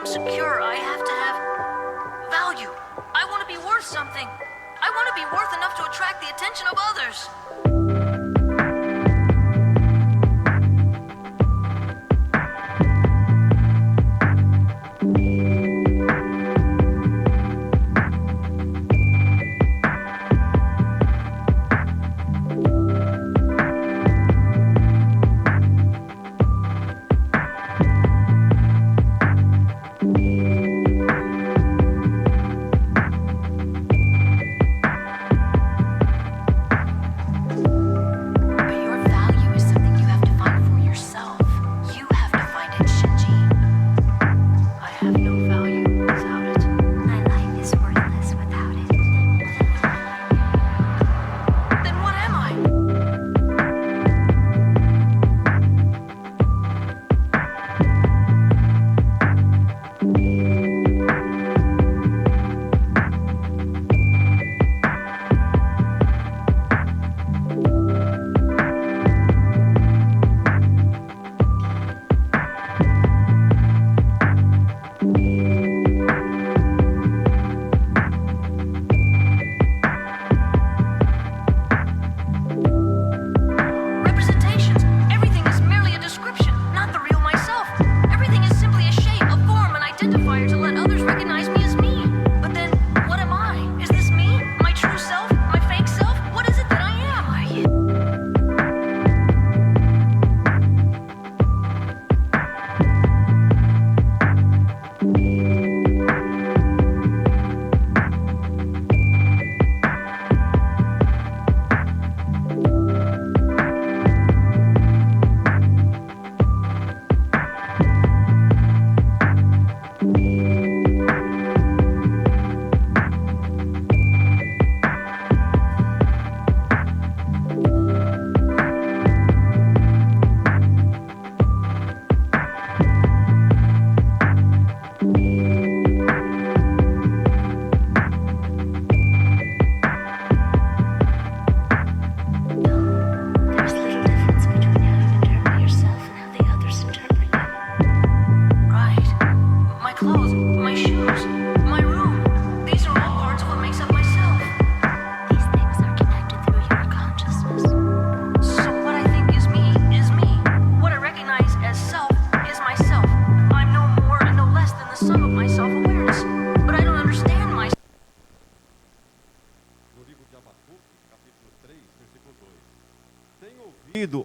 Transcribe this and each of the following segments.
become secure, I have to have value. I want to be worth something. I want to be worth enough to attract the attention of others.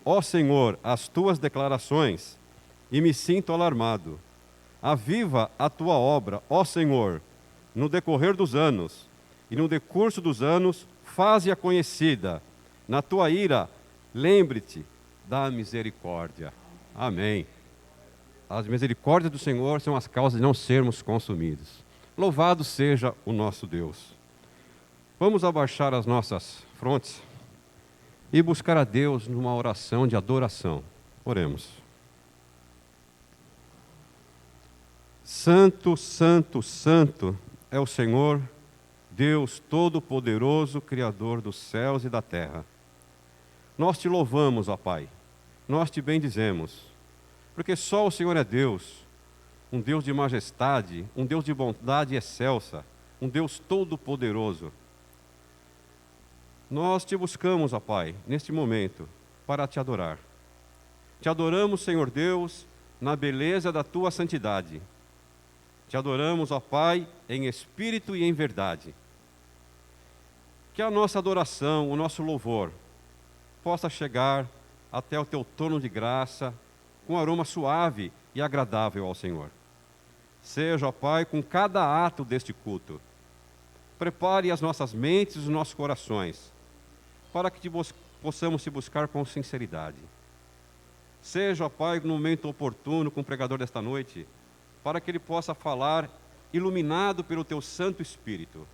Ó Senhor, as tuas declarações, e me sinto alarmado. Aviva a tua obra, ó Senhor, no decorrer dos anos, e no decurso dos anos, faze-a conhecida. Na tua ira, lembre-te da misericórdia. Amém. As misericórdias do Senhor são as causas de não sermos consumidos. Louvado seja o nosso Deus. Vamos abaixar as nossas frontes e buscar a Deus numa oração de adoração. Oremos. Santo, santo, santo é o Senhor, Deus Todo-Poderoso, Criador dos céus e da terra. Nós te louvamos, ó Pai, nós te bendizemos, porque só o Senhor é Deus, um Deus de majestade, um Deus de bondade excelsa, um Deus Todo-Poderoso. Nós te buscamos, ó Pai, neste momento, para te adorar. Te adoramos, Senhor Deus, na beleza da tua santidade. Te adoramos, ó Pai, em espírito e em verdade. Que a nossa adoração, o nosso louvor, possa chegar até o teu trono de graça, com aroma suave e agradável ao Senhor. Seja, ó Pai, com cada ato deste culto. Prepare as nossas mentes e os nossos corações, para que possamos te buscar com sinceridade. Seja, ó Pai, no momento oportuno com o pregador desta noite, para que ele possa falar iluminado pelo teu Santo Espírito.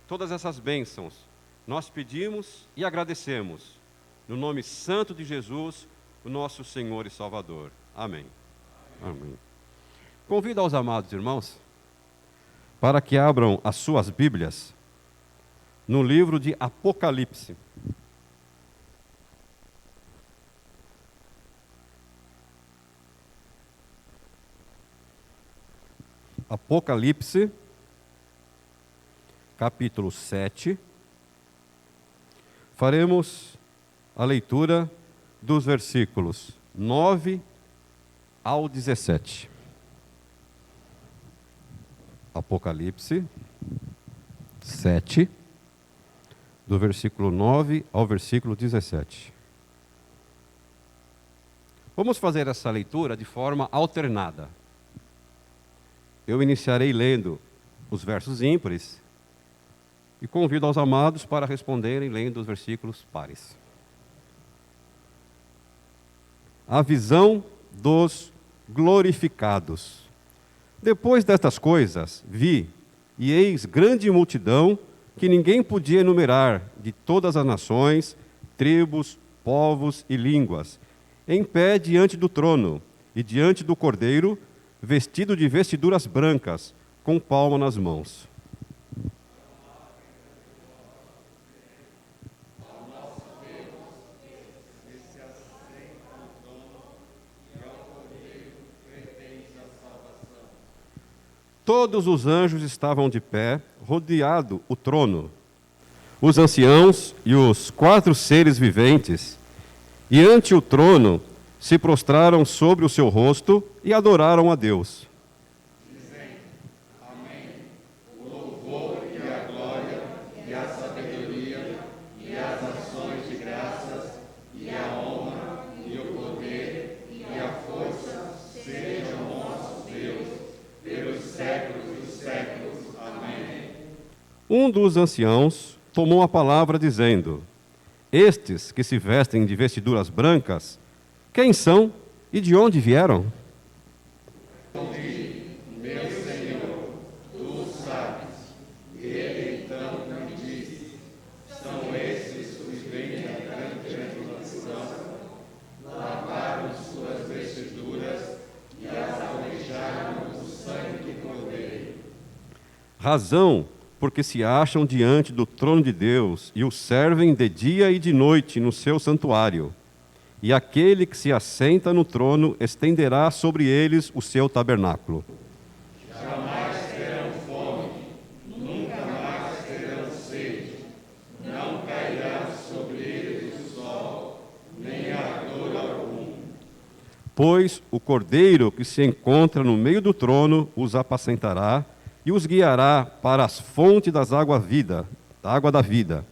Todas essas bênçãos nós pedimos e agradecemos, no nome santo de Jesus, o nosso Senhor e Salvador. Amém. Amém. Convido aos amados irmãos para que abram as suas Bíblias no livro de Apocalipse. Apocalipse, capítulo 7. Faremos a leitura dos versículos 9 ao 17. Apocalipse 7, do versículo 9 ao versículo 17. Vamos fazer essa leitura de forma alternada. Eu iniciarei lendo os versos ímpares e convido aos amados para responderem lendo os versículos pares. A visão dos glorificados. Depois destas coisas, vi, e eis grande multidão, que ninguém podia enumerar, de todas as nações, tribos, povos e línguas, em pé diante do trono e diante do Cordeiro, vestido de vestiduras brancas, com palma nas mãos. Todos os anjos estavam de pé, rodeado o trono, os anciãos e os 4 seres viventes, e ante o trono se prostraram sobre o seu rosto e adoraram a Deus. Dizendo: Amém. O louvor e a glória e a sabedoria e as ações de graças e a honra e o poder e a força sejam nosso Deus pelos séculos dos séculos. Amém. Um dos anciãos tomou a palavra dizendo: Estes que se vestem de vestiduras brancas, quem são e de onde vieram? Meu Senhor, tu sabes. Ele então me disse: São esses os que vêm da grande tribulação, lavaram suas vestiduras e as alvejaram no sangue do Cordeiro. Razão, porque se acham diante do trono de Deus e o servem de dia e de noite no seu santuário. E aquele que se assenta no trono estenderá sobre eles o seu tabernáculo. Jamais terão fome, nunca mais terão sede, não cairá sobre eles o sol, nem ardor algum. Pois o Cordeiro que se encontra no meio do trono os apacentará e os guiará para as fontes das águas da água da vida.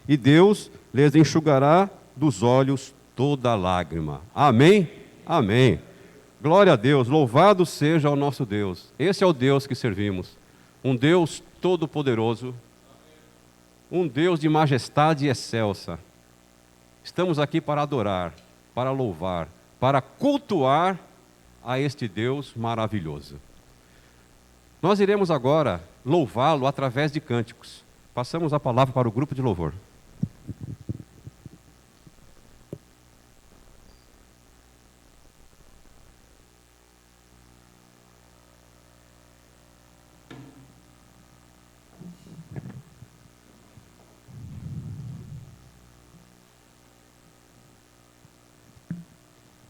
E Deus lhes enxugará dos olhos toda lágrima. Amém? Amém. Glória a Deus, louvado seja o nosso Deus. Esse é o Deus que servimos. Um Deus todo-poderoso, um Deus de majestade excelsa. Estamos aqui para adorar, para louvar, para cultuar a este Deus maravilhoso. Nós iremos agora louvá-lo através de cânticos. Passamos a palavra para o grupo de louvor.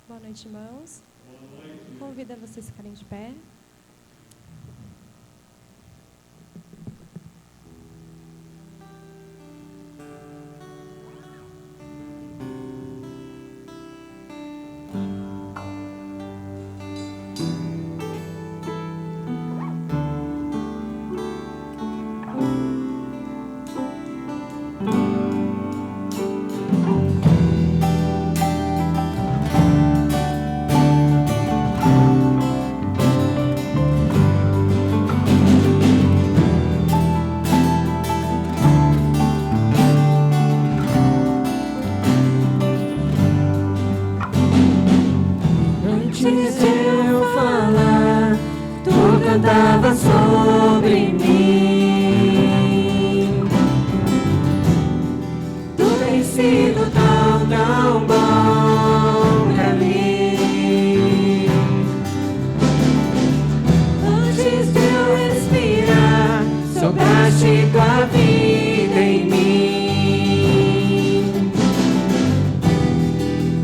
Boa noite, irmãos. Convido a vocês ficarem de pé. Antes de eu falar, tu cantava sobre mim. Tu tens sido tão, tão bom pra mim. Antes de eu respirar, sopraste tua vida em mim.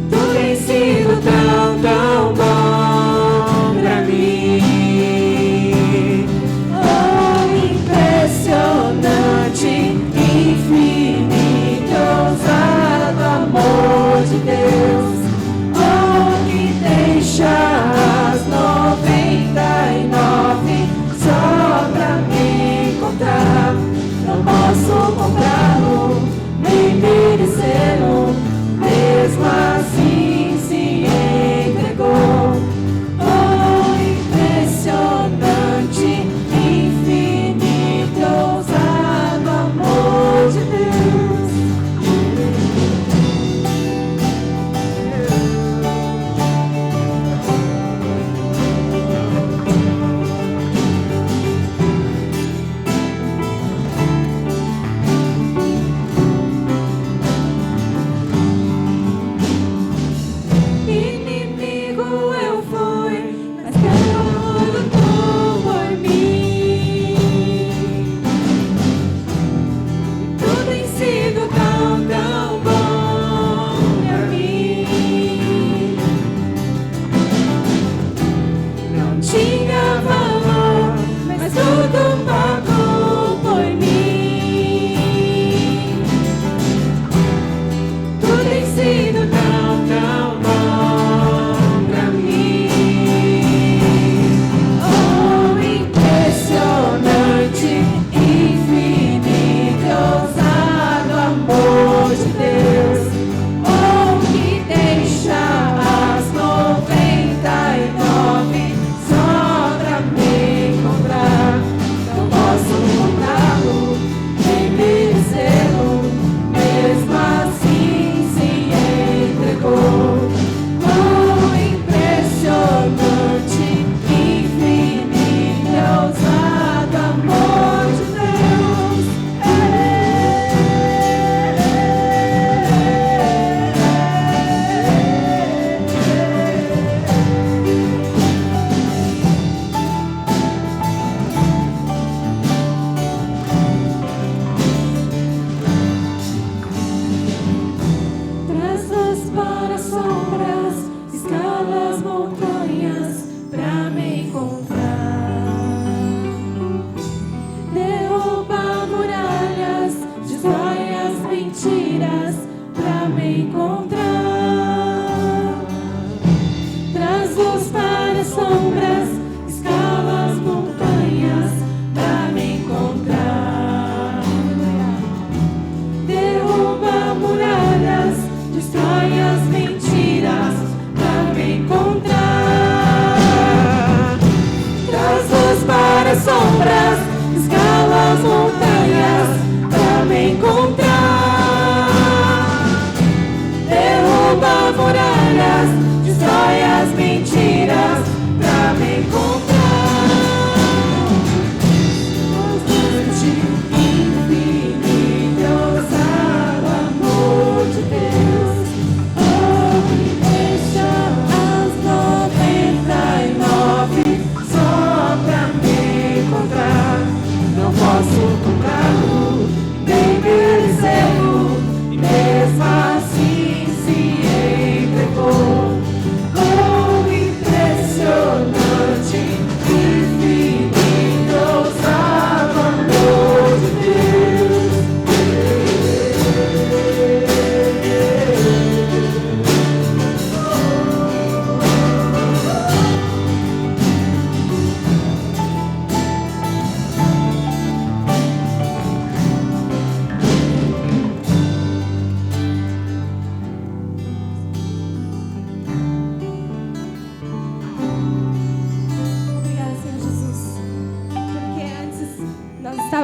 Tu tens sido tão, tão bom pra mim.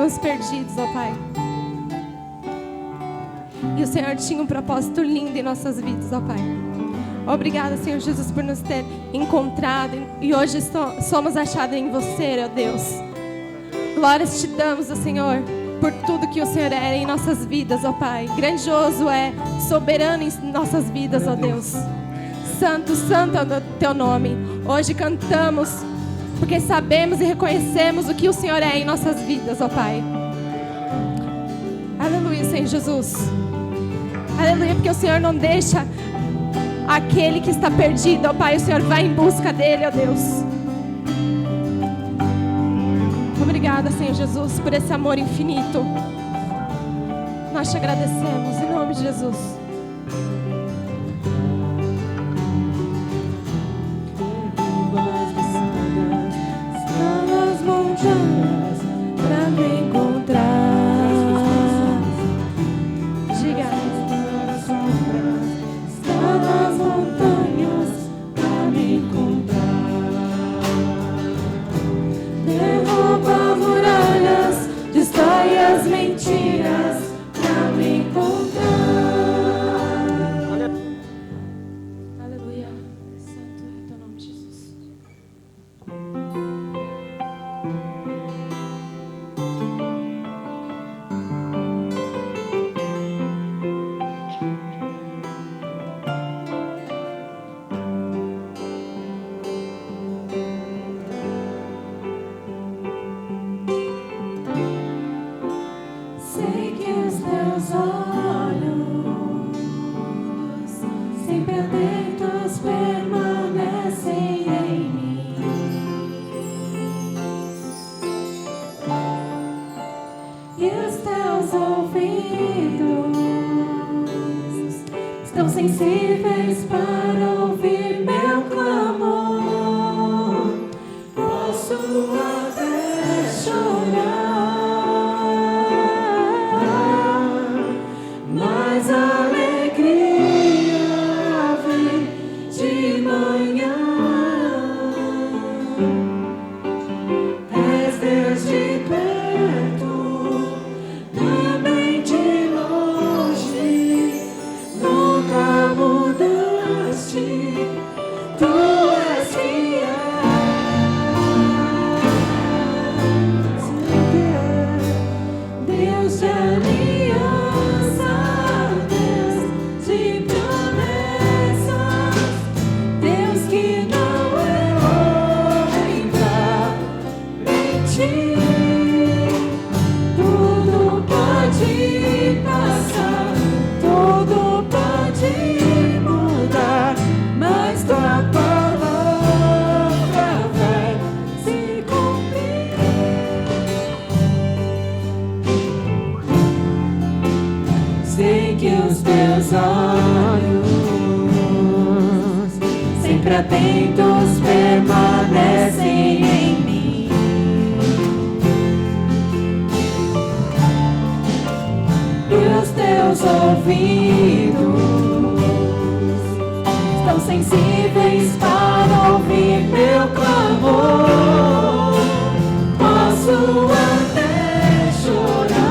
estávamos perdidos, ó Pai. E o Senhor tinha um propósito lindo em nossas vidas, ó Pai. Obrigada, Senhor Jesus, por nos ter encontrado e hoje somos achados em você, ó Deus. Glórias te damos, ó Senhor, por tudo que o Senhor é em nossas vidas, ó Pai. Grandioso é, soberano em nossas vidas, ó Deus. Santo, santo é o teu nome. Hoje cantamos porque sabemos e reconhecemos o que o Senhor é em nossas vidas, ó Pai. Aleluia, Senhor Jesus. Aleluia, porque o Senhor não deixa aquele que está perdido, ó Pai. O Senhor vai em busca dele, ó Deus. Obrigada, Senhor Jesus, por esse amor infinito. Nós te agradecemos, em nome de Jesus. Nas montanhas pra me encontrar. Diga. Está nas montanhas pra me encontrar. Derruba muralhas, destrói as mentiras pra me encontrar. Aleluia. Santo é o teu nome, Jesus. Sei que os teus olhos sempre atentos permanecem em mim. E os teus ouvidos estão sensíveis para ouvir meu clamor. Posso até chorar, mas a alegria vem de manhã. És Deus de perto, também de longe, nunca mudaste, tu és fiel. Deus de aliança, Deus de promessas, Deus que não é homem pra mentir. Tudo pode passar, tudo pode mudar, mas tua palavra vai se cumprir. Sei que os teus olhos, sempre atentos, permanecem em mim. E os teus ouvidos estão sensíveis para ouvir meu clamor. Posso até chorar,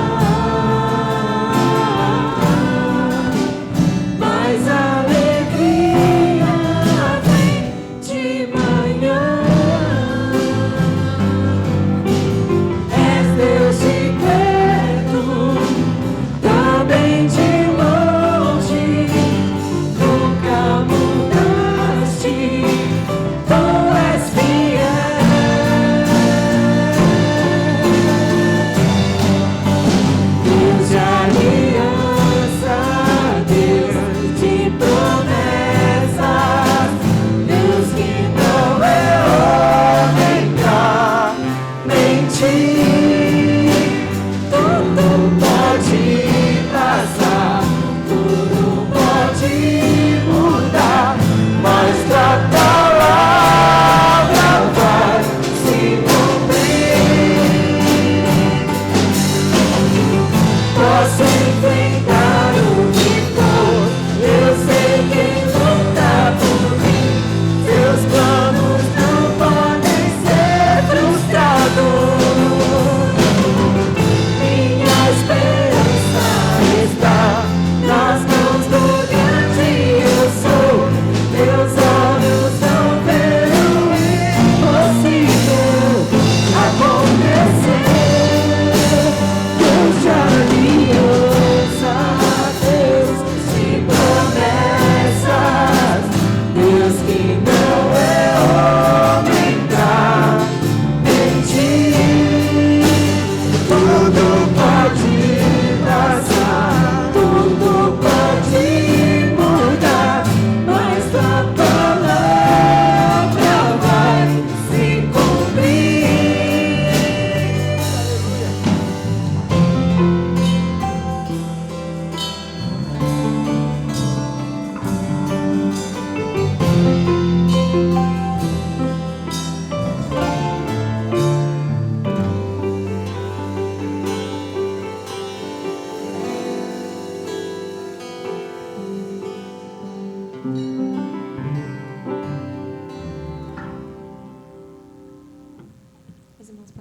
mas a alegria vem de manhã. És Deus de perto, também de longe, nunca mudaste,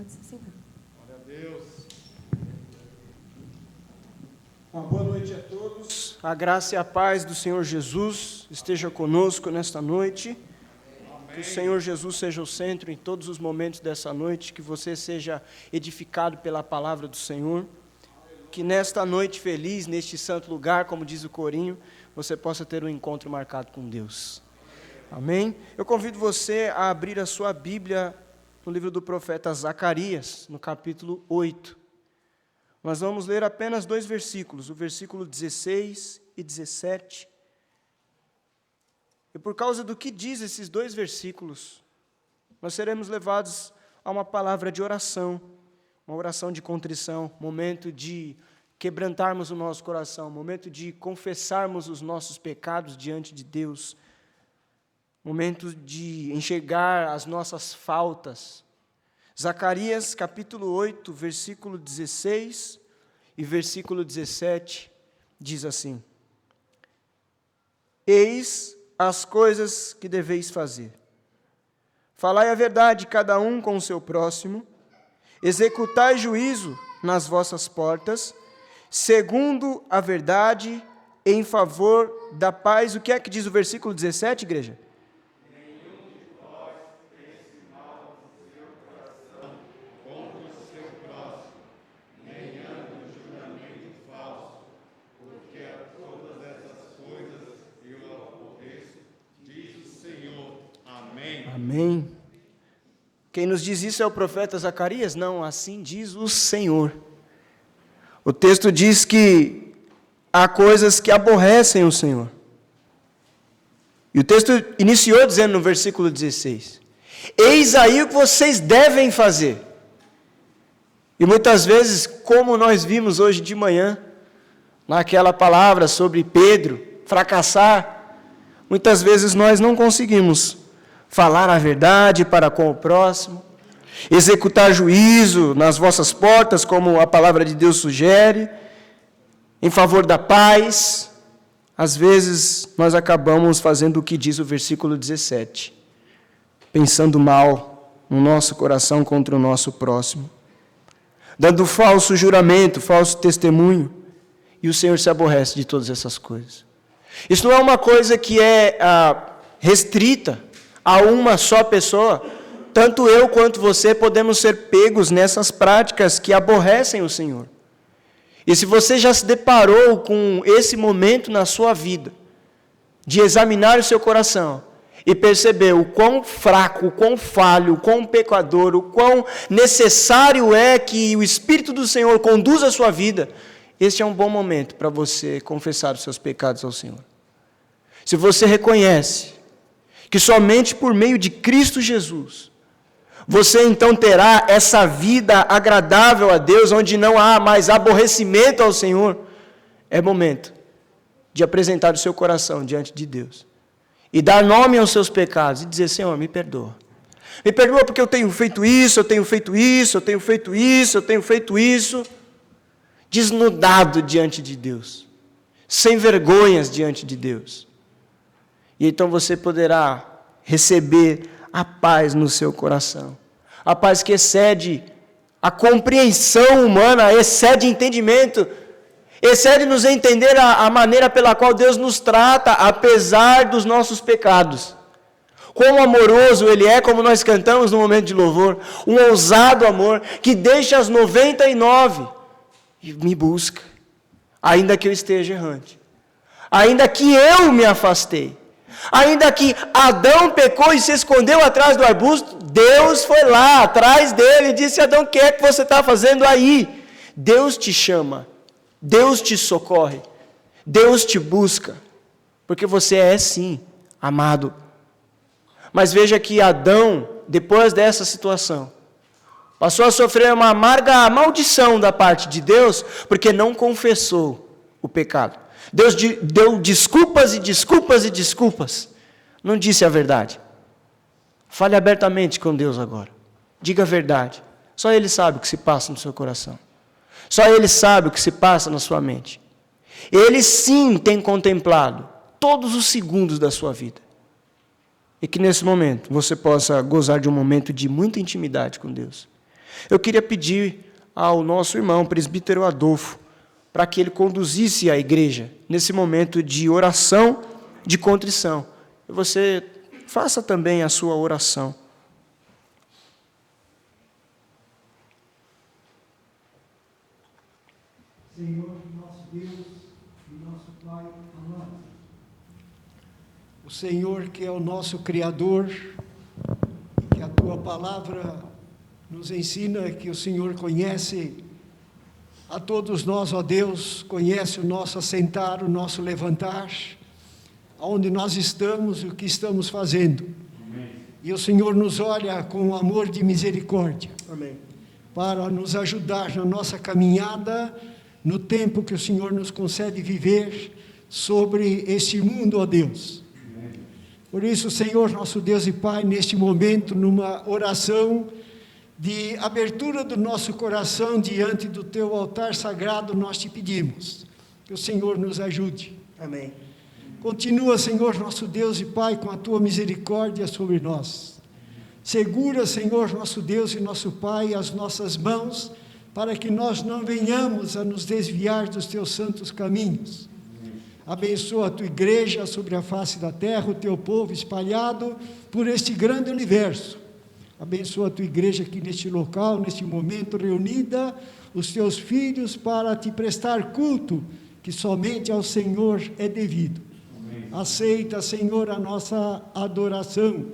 Pode se sentar. Glória a Deus. Uma boa noite a todos. A graça e a paz do Senhor Jesus esteja conosco nesta noite. Que o Senhor Jesus seja o centro em todos os momentos dessa noite. Que você seja edificado pela palavra do Senhor. Que nesta noite feliz, neste santo lugar, como diz o corinho, você possa ter um encontro marcado com Deus. Amém? Eu convido você a abrir a sua Bíblia no livro do profeta Zacarias, no capítulo 8. Nós vamos ler apenas 2 versículos, o versículo 16 e 17. E por causa do que diz esses 2 versículos, nós seremos levados a uma palavra de oração, uma oração de contrição, momento de quebrantarmos o nosso coração, momento de confessarmos os nossos pecados diante de Deus, momento de enxergar as nossas faltas. Zacarias capítulo 8, versículo 16 e versículo 17, diz assim: Eis as coisas que deveis fazer. Falai a verdade cada um com o seu próximo, executai juízo nas vossas portas, segundo a verdade, em favor da paz. O que é que diz o versículo 17, igreja? Amém. Quem nos diz isso é o profeta Zacarias? Não, assim diz o Senhor. O texto diz que há coisas que aborrecem o Senhor. E o texto iniciou dizendo no versículo 16: Eis aí o que vocês devem fazer. E muitas vezes, como nós vimos hoje de manhã, naquela palavra sobre Pedro fracassar, muitas vezes nós não conseguimos falar a verdade para com o próximo, executar juízo nas vossas portas, como a palavra de Deus sugere, em favor da paz. Às vezes nós acabamos fazendo o que diz o versículo 17, pensando mal no nosso coração contra o nosso próximo, dando falso juramento, falso testemunho, e o Senhor se aborrece de todas essas coisas. Isso não é uma coisa que é restrita a uma só pessoa. Tanto eu quanto você podemos ser pegos nessas práticas que aborrecem o Senhor. E se você já se deparou com esse momento na sua vida, de examinar o seu coração e perceber o quão fraco, o quão falho, o quão pecador, o quão necessário é que o Espírito do Senhor conduza a sua vida, este é um bom momento para você confessar os seus pecados ao Senhor. Se você reconhece que somente por meio de Cristo Jesus, você então terá essa vida agradável a Deus, onde não há mais aborrecimento ao Senhor, é momento de apresentar o seu coração diante de Deus, e dar nome aos seus pecados, e dizer: Senhor, me perdoa. Me perdoa porque eu tenho feito isso, eu tenho feito isso, eu tenho feito isso, eu tenho feito isso. Desnudado diante de Deus, sem vergonhas diante de Deus. E então você poderá receber a paz no seu coração. A paz que excede a compreensão humana, excede entendimento, excede nos entender a maneira pela qual Deus nos trata, apesar dos nossos pecados. Quão amoroso Ele é, como nós cantamos no momento de louvor, um ousado amor que deixa as 99 e me busca, ainda que eu esteja errante, ainda que eu me afastei. Ainda que Adão pecou e se escondeu atrás do arbusto, Deus foi lá atrás dele e disse: Adão, o que é que você está fazendo aí? Deus te chama, Deus te socorre, Deus te busca, porque você é sim amado. Mas veja que Adão, depois dessa situação, passou a sofrer uma amarga maldição da parte de Deus, porque não confessou o pecado. Deus deu desculpas e desculpas e desculpas. Não disse a verdade. Fale abertamente com Deus agora. Diga a verdade. Só Ele sabe o que se passa no seu coração. Só Ele sabe o que se passa na sua mente. Ele sim tem contemplado todos os segundos da sua vida. E que nesse momento você possa gozar de um momento de muita intimidade com Deus. Eu queria pedir ao nosso irmão, presbítero Adolfo, para que ele conduzisse a igreja nesse momento de oração, de contrição. E você faça também a sua oração. Senhor, nosso Deus e nosso Pai amado. O Senhor que é o nosso Criador, e que a Tua Palavra nos ensina que o Senhor conhece a todos nós, ó Deus, conhece o nosso assentar, o nosso levantar, aonde nós estamos e o que estamos fazendo. Amém. E o Senhor nos olha com amor de misericórdia. Amém. Para nos ajudar na nossa caminhada, no tempo que o Senhor nos concede viver sobre este mundo, ó Deus. Amém. Por isso, Senhor, nosso Deus e Pai, neste momento, numa oração de abertura do nosso coração diante do Teu altar sagrado, nós te pedimos que o Senhor nos ajude. Amém. Continua, Senhor, nosso Deus e Pai, com a Tua misericórdia sobre nós. Segura, Senhor, nosso Deus e nosso Pai, as nossas mãos, para que nós não venhamos a nos desviar dos Teus santos caminhos. Abençoa a Tua igreja sobre a face da terra, o Teu povo espalhado por este grande universo. Abençoa a Tua igreja aqui neste local, neste momento reunida, os Teus filhos para Te prestar culto, que somente ao Senhor é devido. Amém. Aceita, Senhor, a nossa adoração.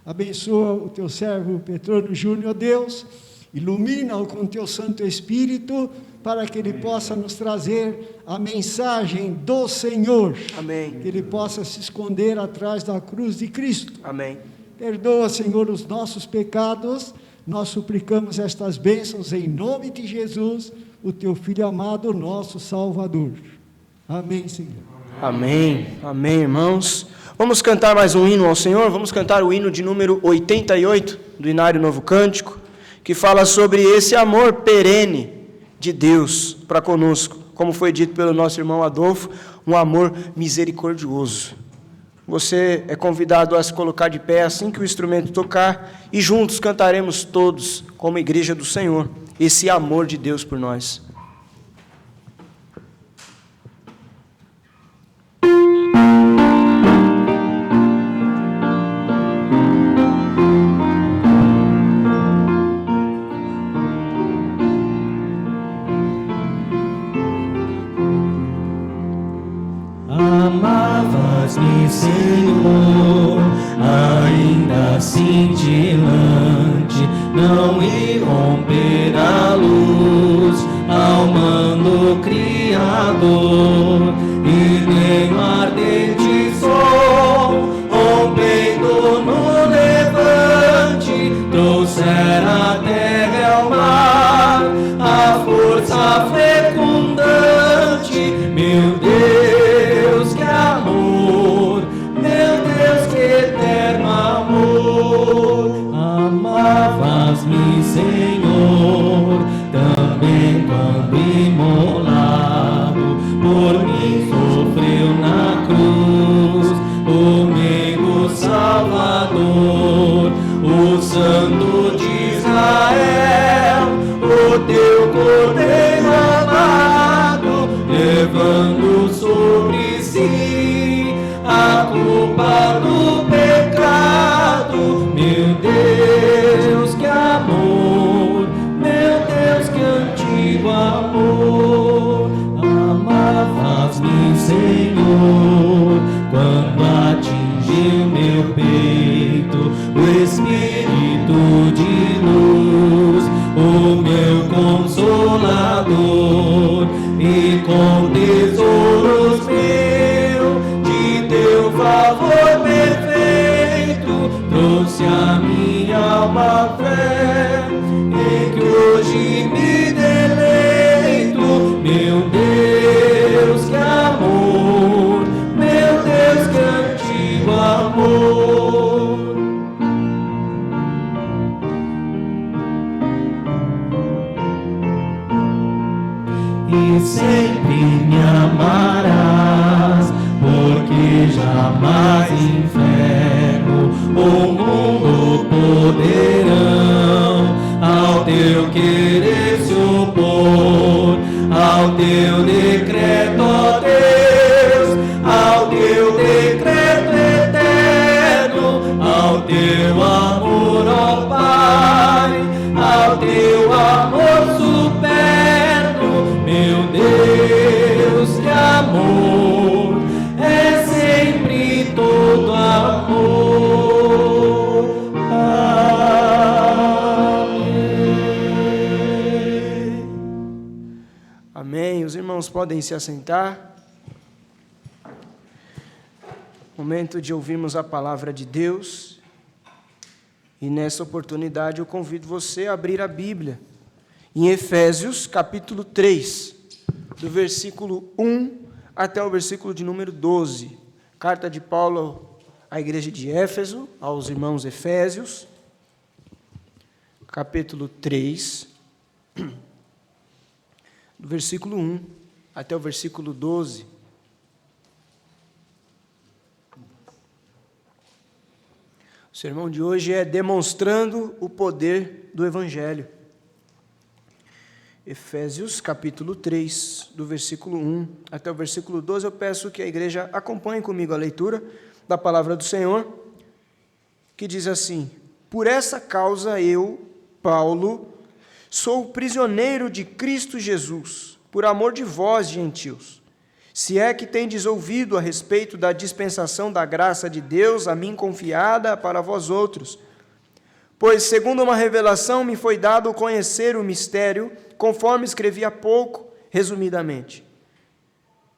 Abençoa o Teu servo Petrônio Júnior, Deus, ilumina-o com Teu Santo Espírito, para que ele possa nos trazer a mensagem do Senhor. Amém. Que ele possa se esconder atrás da cruz de Cristo. Amém. Perdoa, Senhor, os nossos pecados, nós suplicamos estas bênçãos em nome de Jesus, o Teu Filho amado, nosso Salvador. Amém, Senhor. Amém, amém, irmãos. Vamos cantar mais um hino ao Senhor, vamos cantar o hino de número 88, do Inário Novo Cântico, que fala sobre esse amor perene de Deus para conosco, como foi dito pelo nosso irmão Adolfo, um amor misericordioso. Você é convidado a se colocar de pé assim que o instrumento tocar e juntos cantaremos todos, como igreja do Senhor, esse amor de Deus por nós. Amavas-me, Senhor, ainda cintilante, não irromper a luz ao mando Criador, e nem o ardente sol, rompendo no levante, trouxer a terra e ao mar a força fecundante. Meu Deus, que amor, meu Deus, que eterno amor. Amavas-me, Senhor, também quando imolado por mim sofreu na cruz o meio Salvador, o Santo de Israel, o Teu Cordeiro amado, levando sobre si a culpa do pecado. Meu Deus, que amor, meu Deus, que antigo amor. Amavas-me, Senhor, quando atingiu meu peito o Espírito de luz, o meu Consolador, e com tesouros de Teu favor perfeito, trouxe a minha alma fé, em que hoje me deleito. Meu Deus, que amor, meu Deus, que antigo amor. E sempre me amarás, porque jamais inferno ou mundo poderão ao Teu querer se opor ao teu decreto, ó Deus, ao teu decreto eterno, ao teu amor, ó Pai, ao teu amor superno, meu Deus, que amor é sempre todo amor. Amém. Amém. Os irmãos podem se assentar. Momento de ouvirmos a palavra de Deus. E nessa oportunidade eu convido você a abrir a Bíblia em Efésios, capítulo 3, do versículo 1 até o versículo de número 12. Carta de Paulo à igreja de Éfeso, aos irmãos efésios, capítulo 3, do versículo 1 até o versículo 12. O sermão de hoje é demonstrando o poder do Evangelho. Efésios, capítulo 3, do versículo 1 até o versículo 12, eu peço que a igreja acompanhe comigo a leitura da palavra do Senhor, que diz assim: por essa causa eu, Paulo, sou prisioneiro de Cristo Jesus, por amor de vós, gentios, se é que tendes ouvido a respeito da dispensação da graça de Deus a mim confiada para vós outros. Pois, segundo uma revelação, me foi dado conhecer o mistério, conforme escrevi há pouco, resumidamente.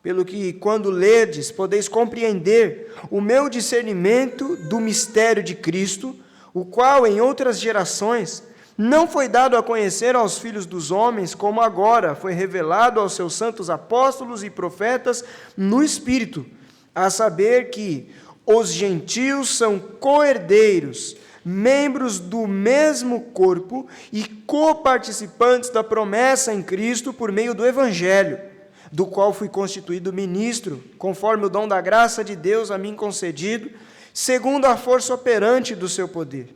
Pelo que, quando ledes, podeis compreender o meu discernimento do mistério de Cristo, o qual, em outras gerações, não foi dado a conhecer aos filhos dos homens, como agora foi revelado aos seus santos apóstolos e profetas no Espírito, a saber que os gentios são co-herdeiros, membros do mesmo corpo e coparticipantes da promessa em Cristo por meio do Evangelho, do qual fui constituído ministro, conforme o dom da graça de Deus a mim concedido, segundo a força operante do seu poder.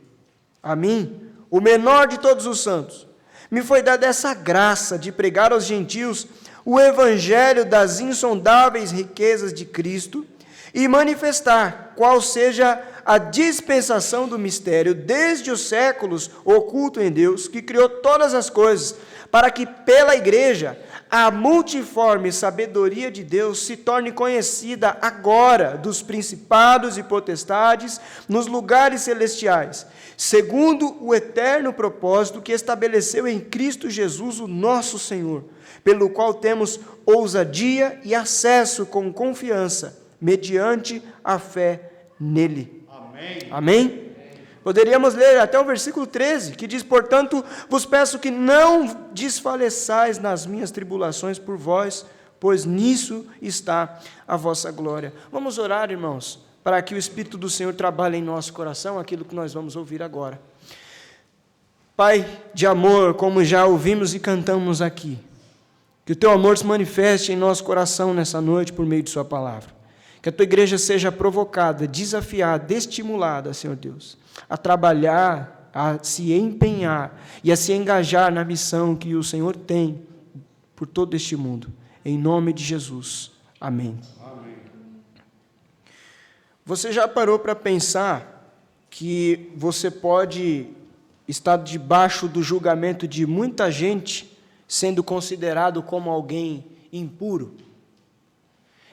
A mim, o menor de todos os santos, me foi dada essa graça de pregar aos gentios o evangelho das insondáveis riquezas de Cristo e manifestar qual seja a dispensação do mistério desde os séculos oculto em Deus, que criou todas as coisas, para que pela igreja a multiforme sabedoria de Deus se torne conhecida agora dos principados e potestades nos lugares celestiais, segundo o eterno propósito que estabeleceu em Cristo Jesus, o nosso Senhor, pelo qual temos ousadia e acesso com confiança, mediante a fé nele. Amém? Amém? Poderíamos ler até o versículo 13, que diz: portanto, vos peço que não desfaleçais nas minhas tribulações por vós, pois nisso está a vossa glória. Vamos orar, irmãos, para que o Espírito do Senhor trabalhe em nosso coração aquilo que nós vamos ouvir agora. Pai de amor, como já ouvimos e cantamos aqui, que o teu amor se manifeste em nosso coração nessa noite por meio de sua palavra. Que a tua igreja seja provocada, desafiada, estimulada, Senhor Deus, a trabalhar, a se empenhar e a se engajar na missão que o Senhor tem por todo este mundo. Em nome de Jesus. Amém. Amém. Você já parou para pensar que você pode estar debaixo do julgamento de muita gente, sendo considerado como alguém impuro?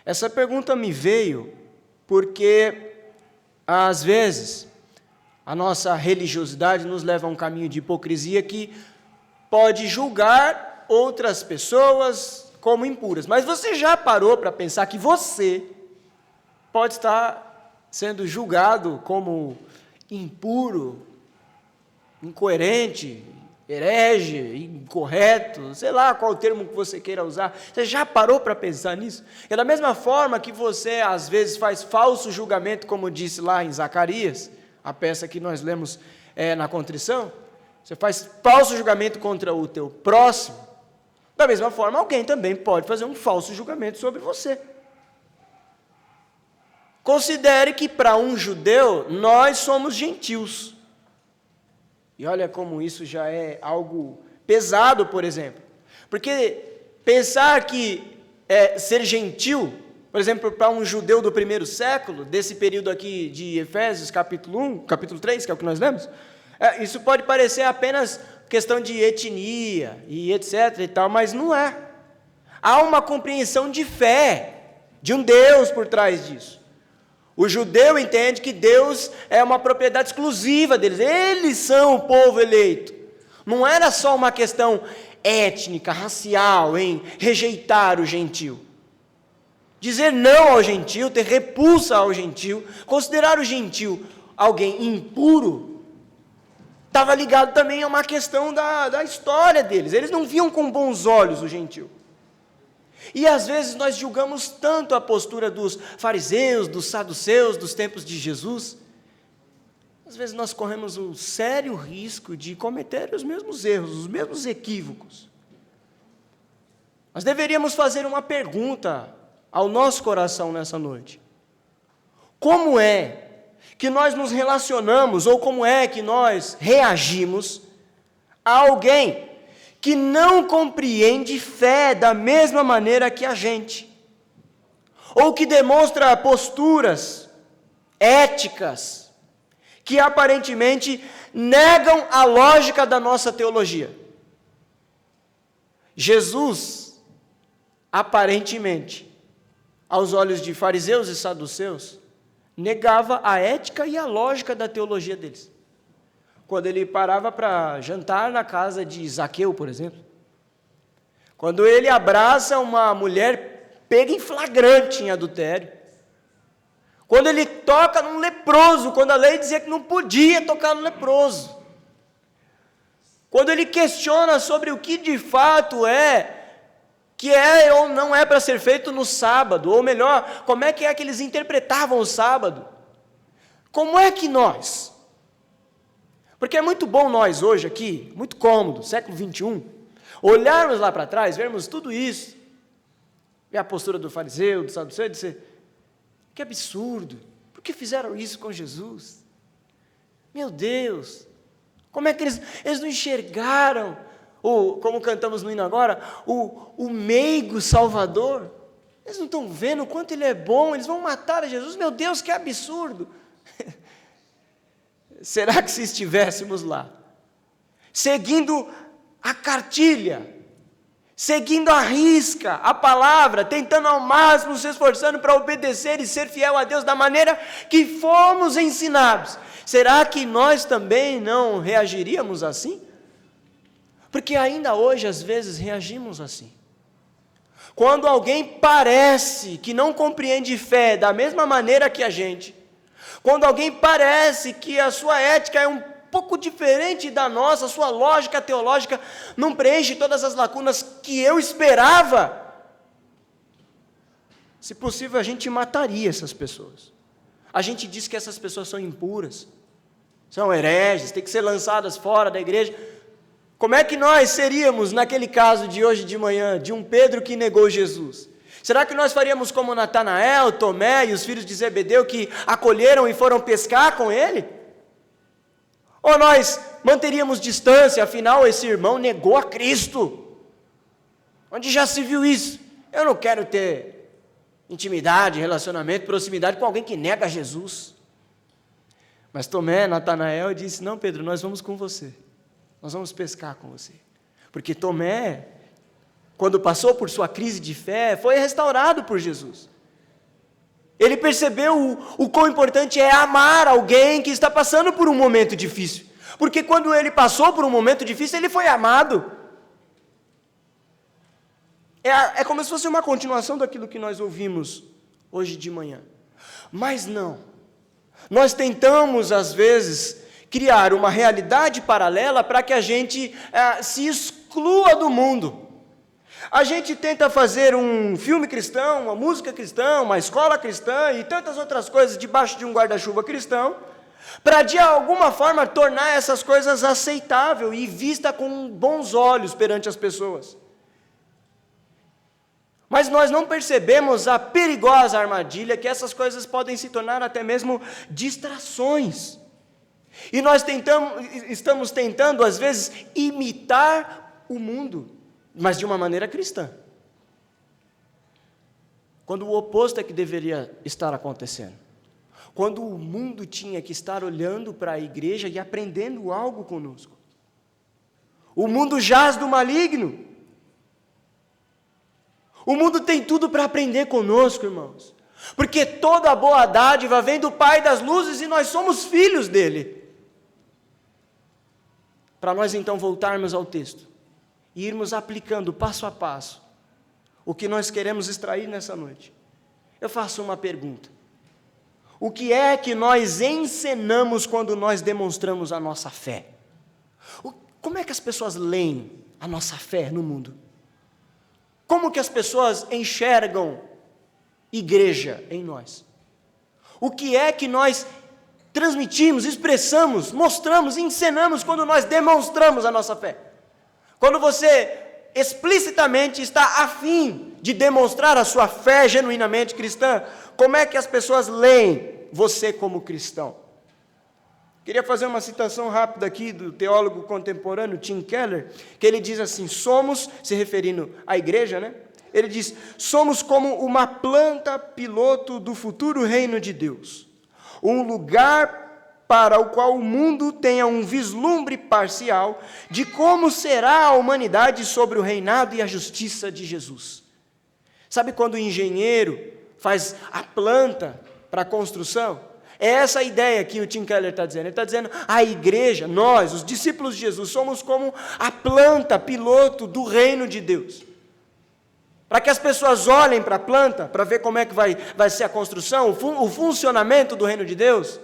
Essa pergunta me veio porque, às vezes, a nossa religiosidade nos leva a um caminho de hipocrisia que pode julgar outras pessoas como impuras. Mas você já parou para pensar que você pode estar sendo julgado como impuro, incoerente, herege, incorreto, sei lá qual termo que você queira usar? Você já parou para pensar nisso? É da mesma forma que você às vezes faz falso julgamento, como disse lá em Zacarias, a peça que nós lemos na contrição, você faz falso julgamento contra o teu próximo, da mesma forma alguém também pode fazer um falso julgamento sobre você. Considere que para um judeu nós somos gentios. E olha como isso já é algo pesado, por exemplo. Porque pensar que ser gentil, por exemplo, para um judeu do primeiro século, desse período aqui de Efésios, capítulo 3, que é o que nós lemos, isso pode parecer apenas questão de etnia e etc. e tal, mas não é. Há uma compreensão de fé, de um Deus por trás disso. O judeu entende que Deus é uma propriedade exclusiva deles, eles são o povo eleito. Não era só uma questão étnica, racial, em rejeitar o gentil. Dizer não ao gentil, ter repulsa ao gentil, considerar o gentil alguém impuro, estava ligado também a uma questão da história deles. Eles não viam com bons olhos o gentil. E às vezes nós julgamos tanto a postura dos fariseus, dos saduceus, dos tempos de Jesus. Às vezes nós corremos um sério risco de cometer os mesmos erros, os mesmos equívocos. Nós deveríamos fazer uma pergunta ao nosso coração nessa noite. Como é que nós nos relacionamos, ou como é que nós reagimos a alguém que não compreende fé da mesma maneira que a gente, ou que demonstra posturas éticas que aparentemente negam a lógica da nossa teologia? Jesus, aparentemente, aos olhos de fariseus e saduceus, negava a ética e a lógica da teologia deles. Quando ele parava para jantar na casa de Zaqueu, por exemplo. Quando ele abraça uma mulher pega em flagrante em adultério. Quando ele toca num leproso, quando a lei dizia que não podia tocar no leproso. Quando ele questiona sobre o que de fato que é ou não é para ser feito no sábado, ou melhor, como é que eles interpretavam o sábado. Como é que nós? Porque é muito bom nós hoje aqui, muito cômodo, século 21, olharmos lá para trás, vermos tudo isso, ver a postura do fariseu, do saduceu, e dizer, que absurdo, por que fizeram isso com Jesus? Meu Deus, como é que eles não enxergaram, como cantamos no hino agora, o meigo Salvador? Eles não estão vendo o quanto ele é bom, eles vão matar a Jesus, meu Deus, que absurdo. Será que se estivéssemos lá, seguindo a cartilha, seguindo à risca a palavra, tentando ao máximo, se esforçando para obedecer e ser fiel a Deus da maneira que fomos ensinados, será que nós também não reagiríamos assim? Porque ainda hoje, às vezes, reagimos assim. Quando alguém parece que não compreende fé da mesma maneira que a gente, quando alguém parece que a sua ética é um pouco diferente da nossa, a sua lógica teológica não preenche todas as lacunas que eu esperava, se possível a gente mataria essas pessoas. A gente diz que essas pessoas são impuras, são hereges, têm que ser lançadas fora da igreja. Como é que nós seríamos naquele caso de hoje de manhã, de um Pedro que negou Jesus? Será que nós faríamos como Natanael, Tomé e os filhos de Zebedeu que acolheram e foram pescar com ele? Ou nós manteríamos distância, afinal esse irmão negou a Cristo? Onde já se viu isso? Eu não quero ter intimidade, relacionamento, proximidade com alguém que nega Jesus. Mas Tomé, Natanael, disse, não Pedro, nós vamos com você. Nós vamos pescar com você. Porque Tomé, quando passou por sua crise de fé, foi restaurado por Jesus. Ele percebeu o quão importante é amar alguém que está passando por um momento difícil. Porque quando ele passou por um momento difícil, ele foi amado. É como se fosse uma continuação daquilo que nós ouvimos hoje de manhã. Mas não. Nós tentamos, às vezes, criar uma realidade paralela para que a gente se exclua do mundo. A gente tenta fazer um filme cristão, uma música cristã, uma escola cristã e tantas outras coisas debaixo de um guarda-chuva cristão, para de alguma forma tornar essas coisas aceitável e vista com bons olhos perante as pessoas. Mas nós não percebemos a perigosa armadilha que essas coisas podem se tornar até mesmo distrações. E nós estamos tentando, às vezes, imitar o mundo, mas de uma maneira cristã. Quando o oposto é que deveria estar acontecendo. Quando o mundo tinha que estar olhando para a igreja e aprendendo algo conosco. O mundo jaz do maligno. O mundo tem tudo para aprender conosco, irmãos. Porque toda boa dádiva vem do Pai das luzes e nós somos filhos dele. Para nós então voltarmos ao texto e irmos aplicando passo a passo o que nós queremos extrair nessa noite. Eu faço uma pergunta. O que é que nós encenamos quando nós demonstramos a nossa fé? Como é que as pessoas leem a nossa fé no mundo? Como que as pessoas enxergam igreja em nós? O que é que nós transmitimos, expressamos, mostramos, encenamos quando nós demonstramos a nossa fé? Quando você explicitamente está a fim de demonstrar a sua fé genuinamente cristã, como é que as pessoas leem você como cristão? Queria fazer uma citação rápida aqui do teólogo contemporâneo Tim Keller, que ele diz assim, somos, se referindo à igreja, né? Ele diz, somos como uma planta piloto do futuro reino de Deus, um lugar para o qual o mundo tenha um vislumbre parcial de como será a humanidade sobre o reinado e a justiça de Jesus. Sabe quando o engenheiro faz a planta para a construção? É essa a ideia que o Tim Keller está dizendo. Ele está dizendo, a igreja, nós, os discípulos de Jesus, somos como a planta piloto do reino de Deus. Para que as pessoas olhem para a planta, para ver como é que vai ser a construção, o funcionamento do reino de Deus.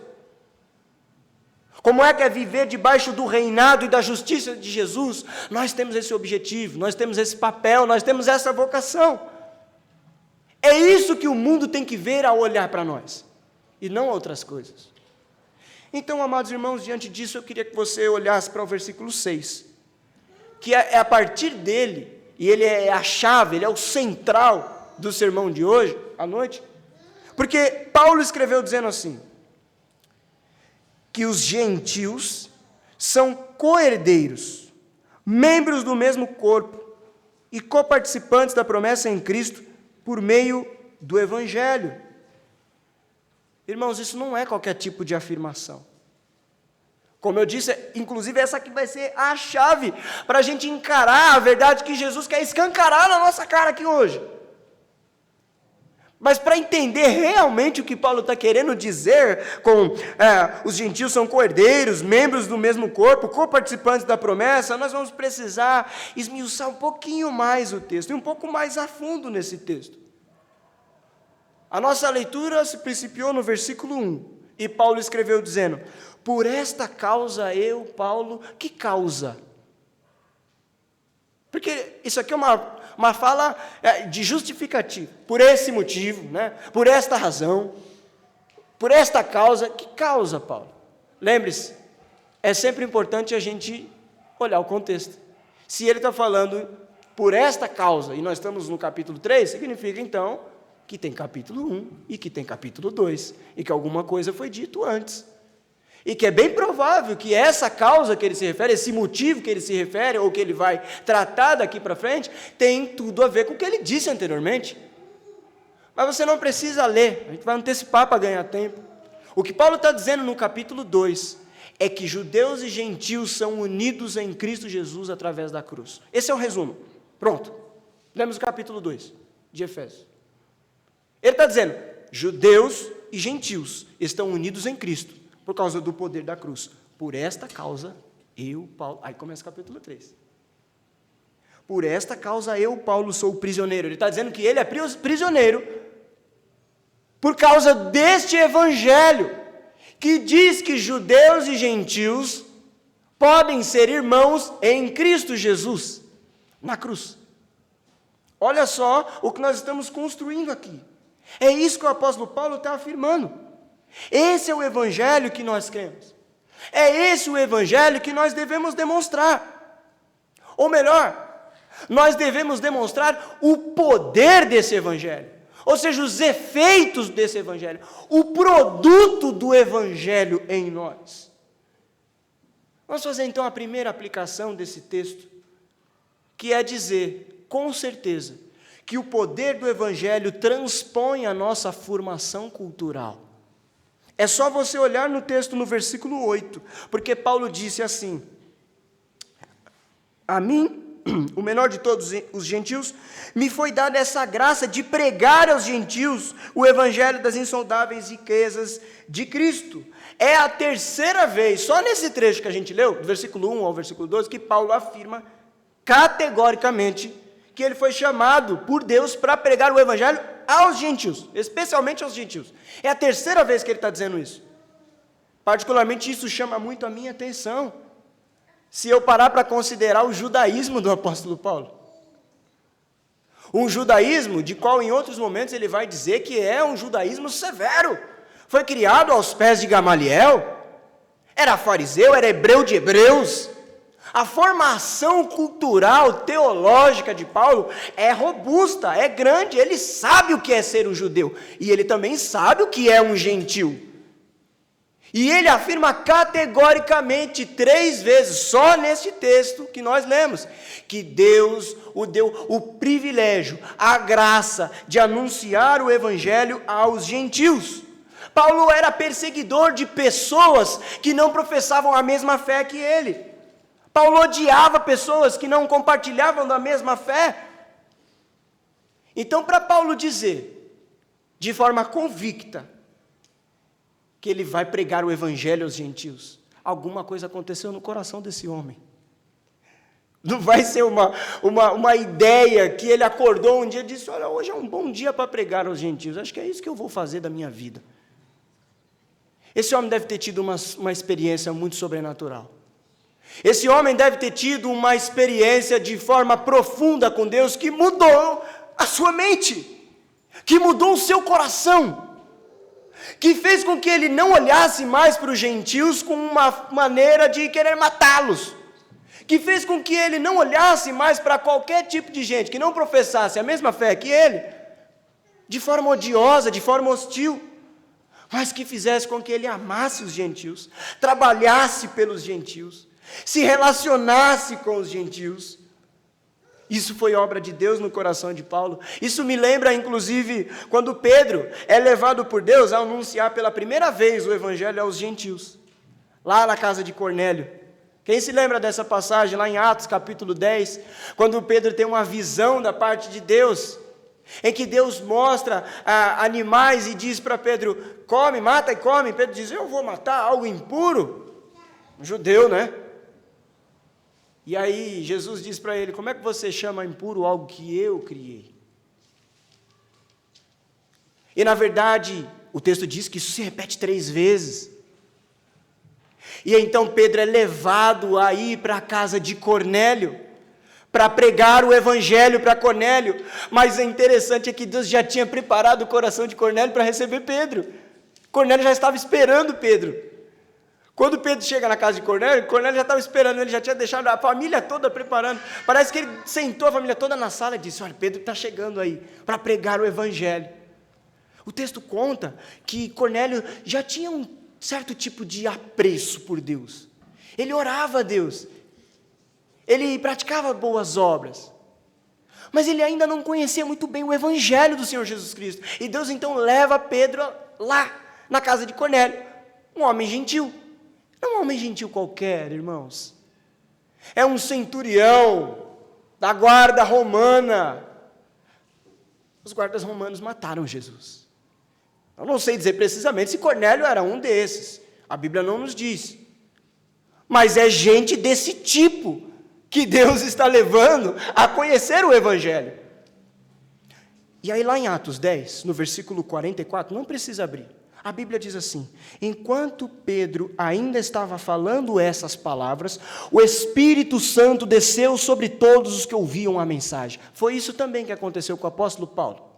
Como é que é viver debaixo do reinado e da justiça de Jesus? Nós temos esse objetivo, nós temos esse papel, nós temos essa vocação. É isso que o mundo tem que ver ao olhar para nós, e não outras coisas. Então, amados irmãos, diante disso eu queria que você olhasse para o versículo 6, que é a partir dele, e ele é a chave, ele é o central do sermão de hoje, à noite, porque Paulo escreveu dizendo assim, que os gentios são co-herdeiros, membros do mesmo corpo e coparticipantes da promessa em Cristo por meio do Evangelho. Irmãos, isso não é qualquer tipo de afirmação. Como eu disse, inclusive essa aqui vai ser a chave para a gente encarar a verdade que Jesus quer escancarar na nossa cara aqui hoje. Mas para entender realmente o que Paulo está querendo dizer com os gentios são co-herdeiros, membros do mesmo corpo, coparticipantes da promessa, nós vamos precisar esmiuçar um pouquinho mais o texto, e um pouco mais a fundo nesse texto. A nossa leitura se principiou no versículo 1, e Paulo escreveu dizendo, por esta causa eu, Paulo, que causa? Porque isso aqui é uma fala de justificativo. Por esse motivo, né? Por esta razão, por esta causa. Que causa, Paulo? Lembre-se, é sempre importante a gente olhar o contexto. Se ele está falando por esta causa, e nós estamos no capítulo 3, significa então que tem capítulo 1 e que tem capítulo 2, e que alguma coisa foi dito antes. E que é bem provável que essa causa que ele se refere, esse motivo que ele se refere, ou que ele vai tratar daqui para frente, tem tudo a ver com o que ele disse anteriormente. Mas você não precisa ler, a gente vai antecipar para ganhar tempo. O que Paulo está dizendo no capítulo 2 é que judeus e gentios são unidos em Cristo Jesus através da cruz. Esse é o resumo. Pronto. Lemos o capítulo 2 de Efésios. Ele está dizendo, judeus e gentios estão unidos em Cristo, por causa do poder da cruz. Por esta causa, eu, Paulo... Aí começa o capítulo 3. Por esta causa, eu, Paulo, sou prisioneiro. Ele está dizendo que ele é prisioneiro por causa deste evangelho, que diz que judeus e gentios podem ser irmãos em Cristo Jesus, na cruz. Olha só o que nós estamos construindo aqui. É isso que o apóstolo Paulo está afirmando. Esse é o evangelho que nós cremos. É esse o evangelho que nós devemos demonstrar. Ou melhor, nós devemos demonstrar o poder desse evangelho. Ou seja, os efeitos desse evangelho. O produto do evangelho em nós. Vamos fazer então a primeira aplicação desse texto. que é dizer, com certeza, que o poder do Evangelho transpõe a nossa formação cultural. É só você olhar no texto no versículo 8, porque Paulo disse assim: a mim, o menor de todos os gentios, me foi dada essa graça de pregar aos gentios o evangelho das insondáveis riquezas de Cristo. É a terceira vez, só nesse trecho que a gente leu, do versículo 1 ao versículo 12, que Paulo afirma categoricamente que ele foi chamado por Deus para pregar o evangelho aos gentios, especialmente aos gentios. É a terceira vez que ele está dizendo isso. Particularmente isso chama muito a minha atenção, se eu parar para considerar o judaísmo do apóstolo Paulo. Um judaísmo de qual em outros momentos ele vai dizer que é um judaísmo severo. Foi criado aos pés de Gamaliel, era fariseu, era hebreu de hebreus. A formação cultural, teológica de Paulo é robusta, é grande, ele sabe o que é ser um judeu, e ele também sabe o que é um gentil. E ele afirma categoricamente 3 vezes, só neste texto que nós lemos, que Deus o deu o privilégio, a graça de anunciar o evangelho aos gentios. Paulo era perseguidor de pessoas que não professavam a mesma fé que ele. Paulo odiava pessoas que não compartilhavam da mesma fé. Então, para Paulo dizer, de forma convicta, que ele vai pregar o evangelho aos gentios, alguma coisa aconteceu no coração desse homem. Não vai ser uma ideia que ele acordou um dia e disse: olha, hoje é um bom dia para pregar aos gentios, acho que é isso que eu vou fazer da minha vida. Esse homem deve ter tido uma experiência muito sobrenatural. Esse homem deve ter tido uma experiência de forma profunda com Deus que mudou a sua mente, que mudou o seu coração, que fez com que ele não olhasse mais para os gentios com uma maneira de querer matá-los, que fez com que ele não olhasse mais para qualquer tipo de gente que não professasse a mesma fé que ele, de forma odiosa, de forma hostil, mas que fizesse com que ele amasse os gentios, trabalhasse pelos gentios, se relacionasse com os gentios. Isso foi obra de Deus no coração de Paulo. Isso me lembra, inclusive, quando Pedro é levado por Deus a anunciar pela primeira vez o evangelho aos gentios, lá na casa de Cornélio. Quem se lembra dessa passagem lá em Atos capítulo 10, quando Pedro tem uma visão da parte de Deus, em que Deus mostra animais e diz para Pedro: come, mata e come. Pedro diz: eu vou matar algo impuro? Um judeu, né? E aí Jesus diz para ele: como é que você chama impuro algo que eu criei? E na verdade, o texto diz que isso se repete 3 vezes. E então Pedro é levado a ir para a casa de Cornélio, para pregar o evangelho para Cornélio. Mas é interessante é que Deus já tinha preparado o coração de Cornélio para receber Pedro. Cornélio já estava esperando Pedro. Quando Pedro chega na casa de Cornélio, Cornélio já estava esperando, ele já tinha deixado a família toda preparando. Parece que ele sentou a família toda na sala e disse: olha, Pedro está chegando aí para pregar o evangelho. O texto conta que Cornélio já tinha um certo tipo de apreço por Deus. Ele orava a Deus. Ele praticava boas obras, mas ele ainda não conhecia muito bem o evangelho do Senhor Jesus Cristo. E Deus então leva Pedro lá, na casa de Cornélio, um homem gentil. Não é um homem gentil qualquer, irmãos. É um centurião da guarda romana. Os guardas romanos mataram Jesus. Eu não sei dizer precisamente se Cornélio era um desses. A Bíblia não nos diz. Mas é gente desse tipo que Deus está levando a conhecer o evangelho. E aí lá em Atos 10, no versículo 44, não precisa abrir. A Bíblia diz assim: enquanto Pedro ainda estava falando essas palavras, o Espírito Santo desceu sobre todos os que ouviam a mensagem. Foi isso também que aconteceu com o apóstolo Paulo.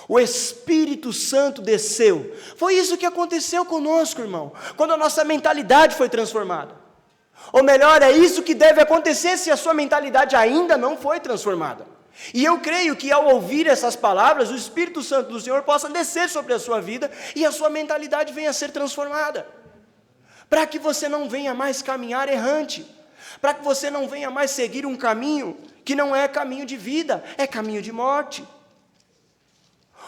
O Espírito Santo desceu. Foi isso que aconteceu conosco, irmão, quando a nossa mentalidade foi transformada. Ou melhor, é isso que deve acontecer se a sua mentalidade ainda não foi transformada. E eu creio que ao ouvir essas palavras, o Espírito Santo do Senhor possa descer sobre a sua vida e a sua mentalidade venha a ser transformada, para que você não venha mais caminhar errante, para que você não venha mais seguir um caminho que não é caminho de vida, é caminho de morte.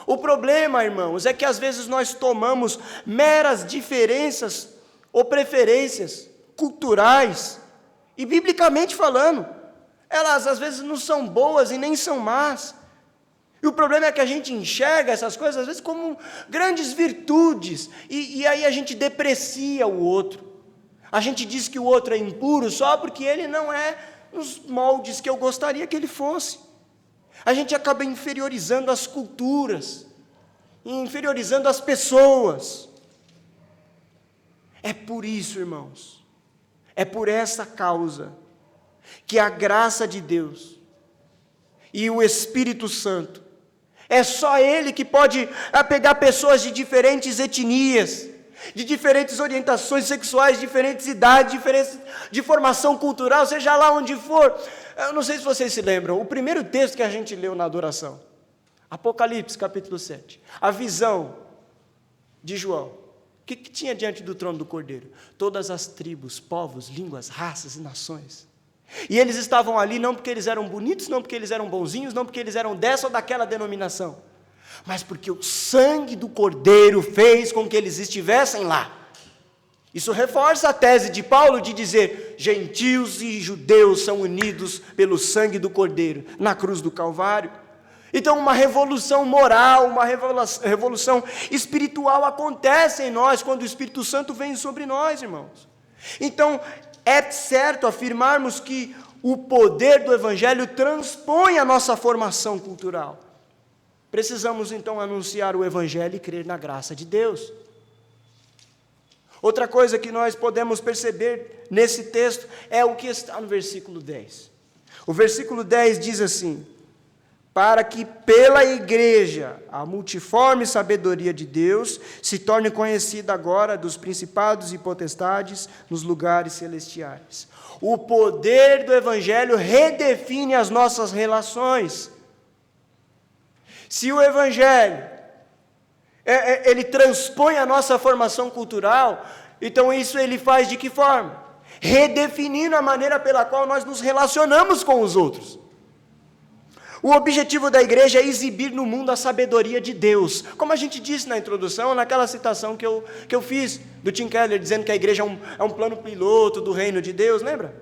O problema, irmãos, é que às vezes nós tomamos meras diferenças ou preferências culturais, e biblicamente falando, elas às vezes não são boas e nem são más. E o problema é que a gente enxerga essas coisas às vezes como grandes virtudes, e aí a gente deprecia o outro. A gente diz que o outro é impuro só porque ele não é nos moldes que eu gostaria que ele fosse. A gente acaba inferiorizando as culturas, inferiorizando as pessoas. É por isso, irmãos, é por essa causa que a graça de Deus e o Espírito Santo, é só Ele que pode pegar pessoas de diferentes etnias, de diferentes orientações sexuais, diferentes idades, diferentes de formação cultural, seja lá onde for. Eu não sei se vocês se lembram, o primeiro texto que a gente leu na adoração, Apocalipse capítulo 7, a visão de João. O que tinha diante do trono do Cordeiro? Todas as tribos, povos, línguas, raças e nações. E eles estavam ali não porque eles eram bonitos, não porque eles eram bonzinhos, não porque eles eram dessa ou daquela denominação, mas porque o sangue do Cordeiro fez com que eles estivessem lá. Isso reforça a tese de Paulo de dizer, gentios e judeus são unidos pelo sangue do Cordeiro, na cruz do Calvário. Então uma revolução moral, uma revolução espiritual acontece em nós, quando o Espírito Santo vem sobre nós, irmãos. Então, é certo afirmarmos que o poder do Evangelho transpõe a nossa formação cultural. Precisamos então anunciar o Evangelho e crer na graça de Deus. Outra coisa que nós podemos perceber nesse texto é o que está no versículo 10. O versículo 10 diz assim, para que pela igreja a multiforme sabedoria de Deus se torne conhecida agora dos principados e potestades nos lugares celestiais. O poder do Evangelho redefine as nossas relações. Se o Evangelho, ele transpõe a nossa formação cultural, então isso ele faz de que forma? Redefinindo a maneira pela qual nós nos relacionamos com os outros. O objetivo da igreja é exibir no mundo a sabedoria de Deus. Como a gente disse na introdução, naquela citação que eu fiz do Tim Keller, dizendo que a igreja é um plano piloto do reino de Deus, lembra?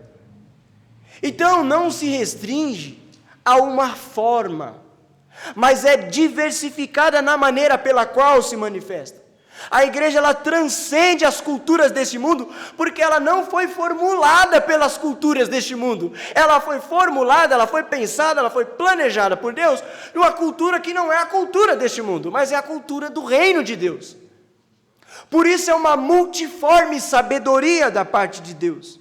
Então, não se restringe a uma forma, mas é diversificada na maneira pela qual se manifesta. A igreja, ela transcende as culturas deste mundo, porque ela não foi formulada pelas culturas deste mundo. Ela foi formulada, ela foi pensada, ela foi planejada por Deus, numa cultura que não é a cultura deste mundo, mas é a cultura do reino de Deus. Por isso é uma multiforme sabedoria da parte de Deus.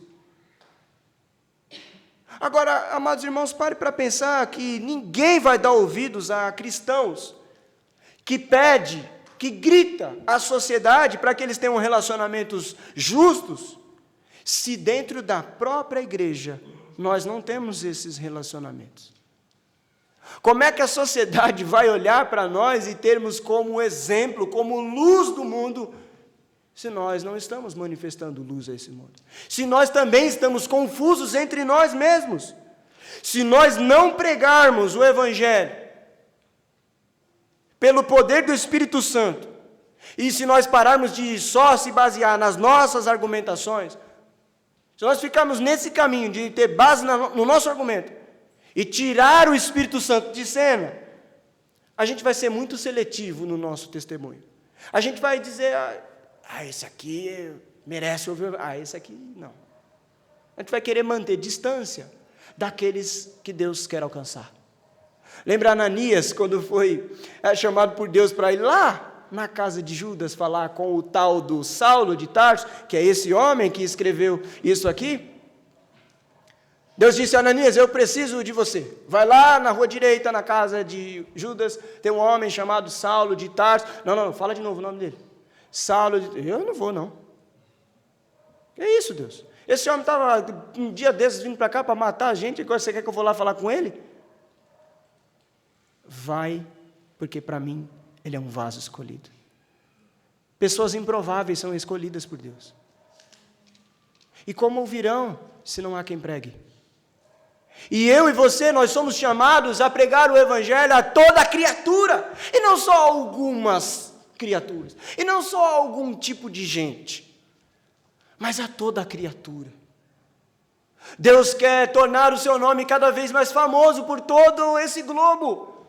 Agora, amados irmãos, pare para pensar que ninguém vai dar ouvidos a cristãos que pede, que grita à sociedade para que eles tenham relacionamentos justos, se dentro da própria igreja nós não temos esses relacionamentos. Como é que a sociedade vai olhar para nós e termos como exemplo, como luz do mundo, se nós não estamos manifestando luz a esse mundo? Se nós também estamos confusos entre nós mesmos? Se nós não pregarmos o Evangelho pelo poder do Espírito Santo, e se nós pararmos de só se basear nas nossas argumentações, se nós ficarmos nesse caminho de ter base no nosso argumento, e tirar o Espírito Santo de cena, a gente vai ser muito seletivo no nosso testemunho. A gente vai dizer, esse aqui merece ouvir, esse aqui não. A gente vai querer manter distância daqueles que Deus quer alcançar. Lembra Ananias, quando foi chamado por Deus para ir lá na casa de Judas falar com o tal do Saulo de Tarso, que é esse homem que escreveu isso aqui? Deus disse a Ananias, eu preciso de você. Vai lá na rua direita, na casa de Judas, tem um homem chamado Saulo de Tarso. Não, fala de novo o nome dele. Saulo de... Eu não vou, não. Que isso, Deus? Esse homem estava um dia desses vindo para cá para matar a gente, agora você quer que eu vou lá falar com ele? Vai, porque para mim ele é um vaso escolhido. Pessoas improváveis são escolhidas por Deus. E como ouvirão se não há quem pregue? E eu e você, nós somos chamados a pregar o Evangelho a toda criatura, e não só a algumas criaturas, e não só a algum tipo de gente, mas a toda criatura. Deus quer tornar o seu nome cada vez mais famoso por todo esse globo,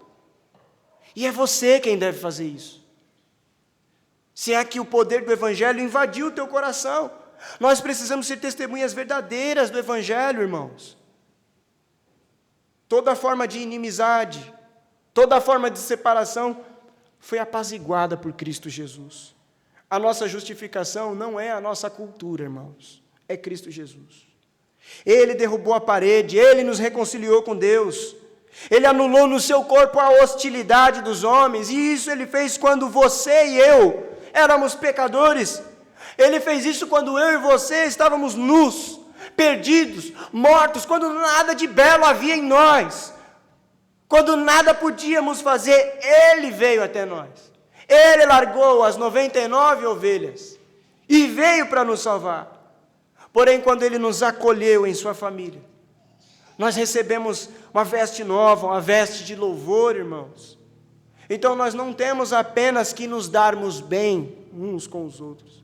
e é você quem deve fazer isso. Se é que o poder do Evangelho invadiu o teu coração, nós precisamos ser testemunhas verdadeiras do Evangelho, irmãos. Toda forma de inimizade, toda forma de separação foi apaziguada por Cristo Jesus. A nossa justificação não é a nossa cultura, irmãos, é Cristo Jesus. Ele derrubou a parede, Ele nos reconciliou com Deus, Ele anulou no seu corpo a hostilidade dos homens, e isso Ele fez quando você e eu éramos pecadores. Ele fez isso quando eu e você estávamos nus, perdidos, mortos, quando nada de belo havia em nós, quando nada podíamos fazer. Ele veio até nós, Ele largou as 99 ovelhas e veio para nos salvar. Porém, quando Ele nos acolheu em sua família, nós recebemos uma veste nova, uma veste de louvor, irmãos. Então nós não temos apenas que nos darmos bem uns com os outros,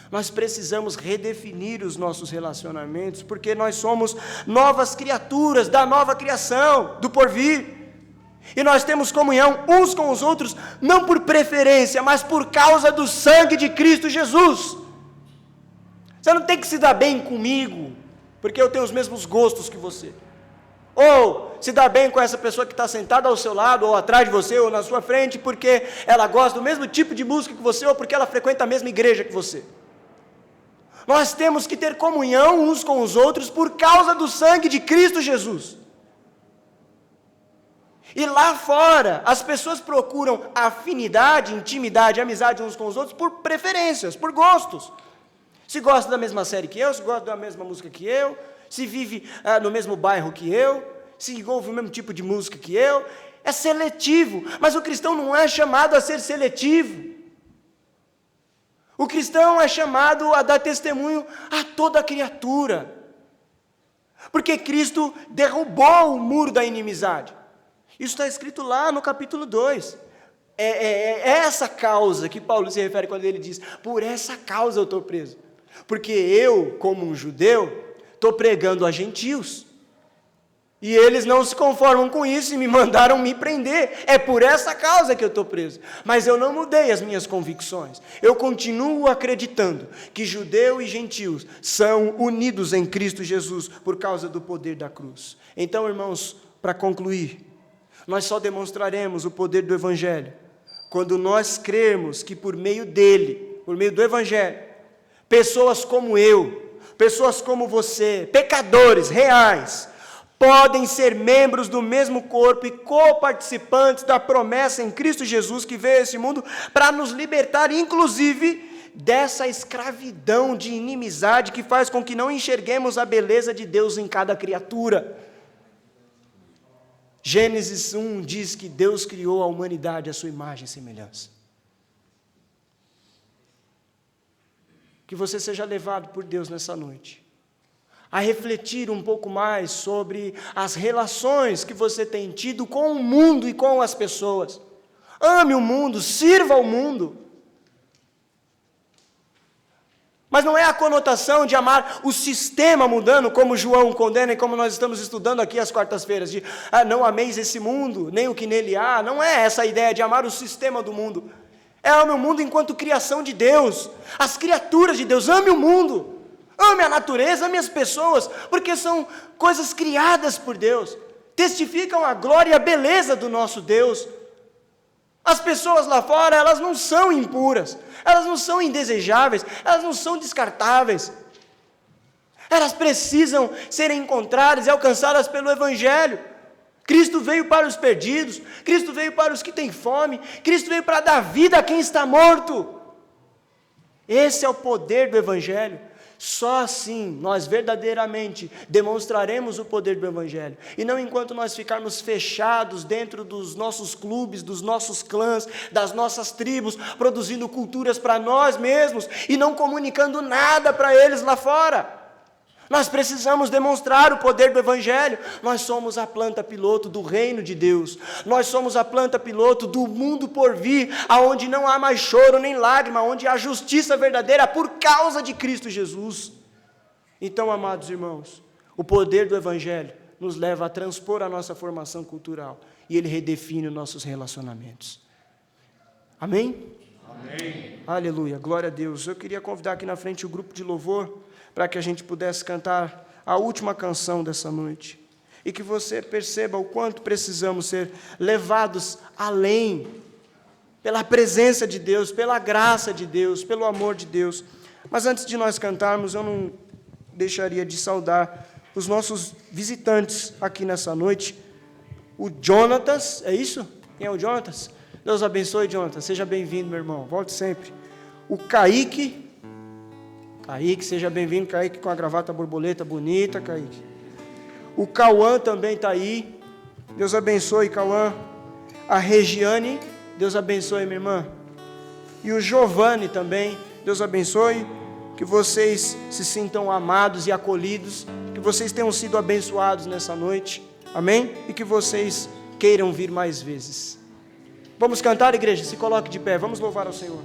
nós precisamos redefinir os nossos relacionamentos, porque nós somos novas criaturas da nova criação, do porvir. E nós temos comunhão uns com os outros, não por preferência, mas por causa do sangue de Cristo Jesus. Você não tem que se dar bem comigo, porque eu tenho os mesmos gostos que você. Ou se dar bem com essa pessoa que está sentada ao seu lado, ou atrás de você, ou na sua frente, porque ela gosta do mesmo tipo de música que você, ou porque ela frequenta a mesma igreja que você. Nós temos que ter comunhão uns com os outros por causa do sangue de Cristo Jesus. E lá fora, as pessoas procuram afinidade, intimidade, amizade uns com os outros por preferências, por gostos. Se gosta da mesma série que eu, se gosta da mesma música que eu, se vive no mesmo bairro que eu, se ouve o mesmo tipo de música que eu. É seletivo, mas o cristão não é chamado a ser seletivo. O cristão é chamado a dar testemunho a toda criatura, porque Cristo derrubou o muro da inimizade. Isso está escrito lá no capítulo 2. É essa causa que Paulo se refere quando ele diz: por essa causa eu estou preso, porque eu, como um judeu, estou pregando a gentios, e eles não se conformam com isso e me mandaram me prender. É por essa causa que eu estou preso. Mas eu não mudei as minhas convicções. Eu continuo acreditando que judeu e gentios são unidos em Cristo Jesus por causa do poder da cruz. Então, irmãos, para concluir, nós só demonstraremos o poder do Evangelho quando nós crermos que por meio dele, por meio do Evangelho, pessoas como eu, pessoas como você, pecadores reais, podem ser membros do mesmo corpo e coparticipantes da promessa em Cristo Jesus, que veio a esse mundo para nos libertar, inclusive, dessa escravidão de inimizade que faz com que não enxerguemos a beleza de Deus em cada criatura. Gênesis 1 diz que Deus criou a humanidade à sua imagem e semelhança. Que você seja levado por Deus nessa noite a refletir um pouco mais sobre as relações que você tem tido com o mundo e com as pessoas. Ame o mundo, sirva ao mundo. Mas não é a conotação de amar o sistema mundano, como João condena e como nós estamos estudando aqui às quartas-feiras, de não ameis esse mundo, nem o que nele há. Não é essa a ideia de amar o sistema do mundo. É ame o mundo enquanto criação de Deus, as criaturas de Deus. Ame o mundo, ame a natureza, ame as pessoas, porque são coisas criadas por Deus, testificam a glória e a beleza do nosso Deus. As pessoas lá fora, elas não são impuras, elas não são indesejáveis, elas não são descartáveis. Elas precisam ser encontradas e alcançadas pelo Evangelho. Cristo veio para os perdidos, Cristo veio para os que têm fome, Cristo veio para dar vida a quem está morto. Esse é o poder do Evangelho. Só assim nós verdadeiramente demonstraremos o poder do Evangelho, e não enquanto nós ficarmos fechados dentro dos nossos clubes, dos nossos clãs, das nossas tribos, produzindo culturas para nós mesmos e não comunicando nada para eles lá fora. Nós precisamos demonstrar o poder do Evangelho. Nós somos a planta piloto do reino de Deus. Nós somos a planta piloto do mundo por vir, aonde não há mais choro nem lágrima, onde há justiça verdadeira por causa de Cristo Jesus. Então, amados irmãos, o poder do Evangelho nos leva a transpor a nossa formação cultural e ele redefine os nossos relacionamentos. Amém? Amém. Aleluia, glória a Deus. Eu queria convidar aqui na frente o grupo de louvor para que a gente pudesse cantar a última canção dessa noite. E que você perceba o quanto precisamos ser levados além, pela presença de Deus, pela graça de Deus, pelo amor de Deus. Mas antes de nós cantarmos, eu não deixaria de saudar os nossos visitantes aqui nessa noite. O Jonatas, é isso? Quem é o Jonatas? Deus abençoe, Jonatas. Seja bem-vindo, meu irmão. Volte sempre. O Kaique, seja bem-vindo, Kaique, com a gravata borboleta bonita, Kaique. O Cauã também está aí. Deus abençoe, Cauã. A Regiane, Deus abençoe, minha irmã. E o Giovanni também, Deus abençoe. Que vocês se sintam amados e acolhidos. Que vocês tenham sido abençoados nessa noite. Amém? E que vocês queiram vir mais vezes. Vamos cantar, igreja? Se coloque de pé. Vamos louvar ao Senhor.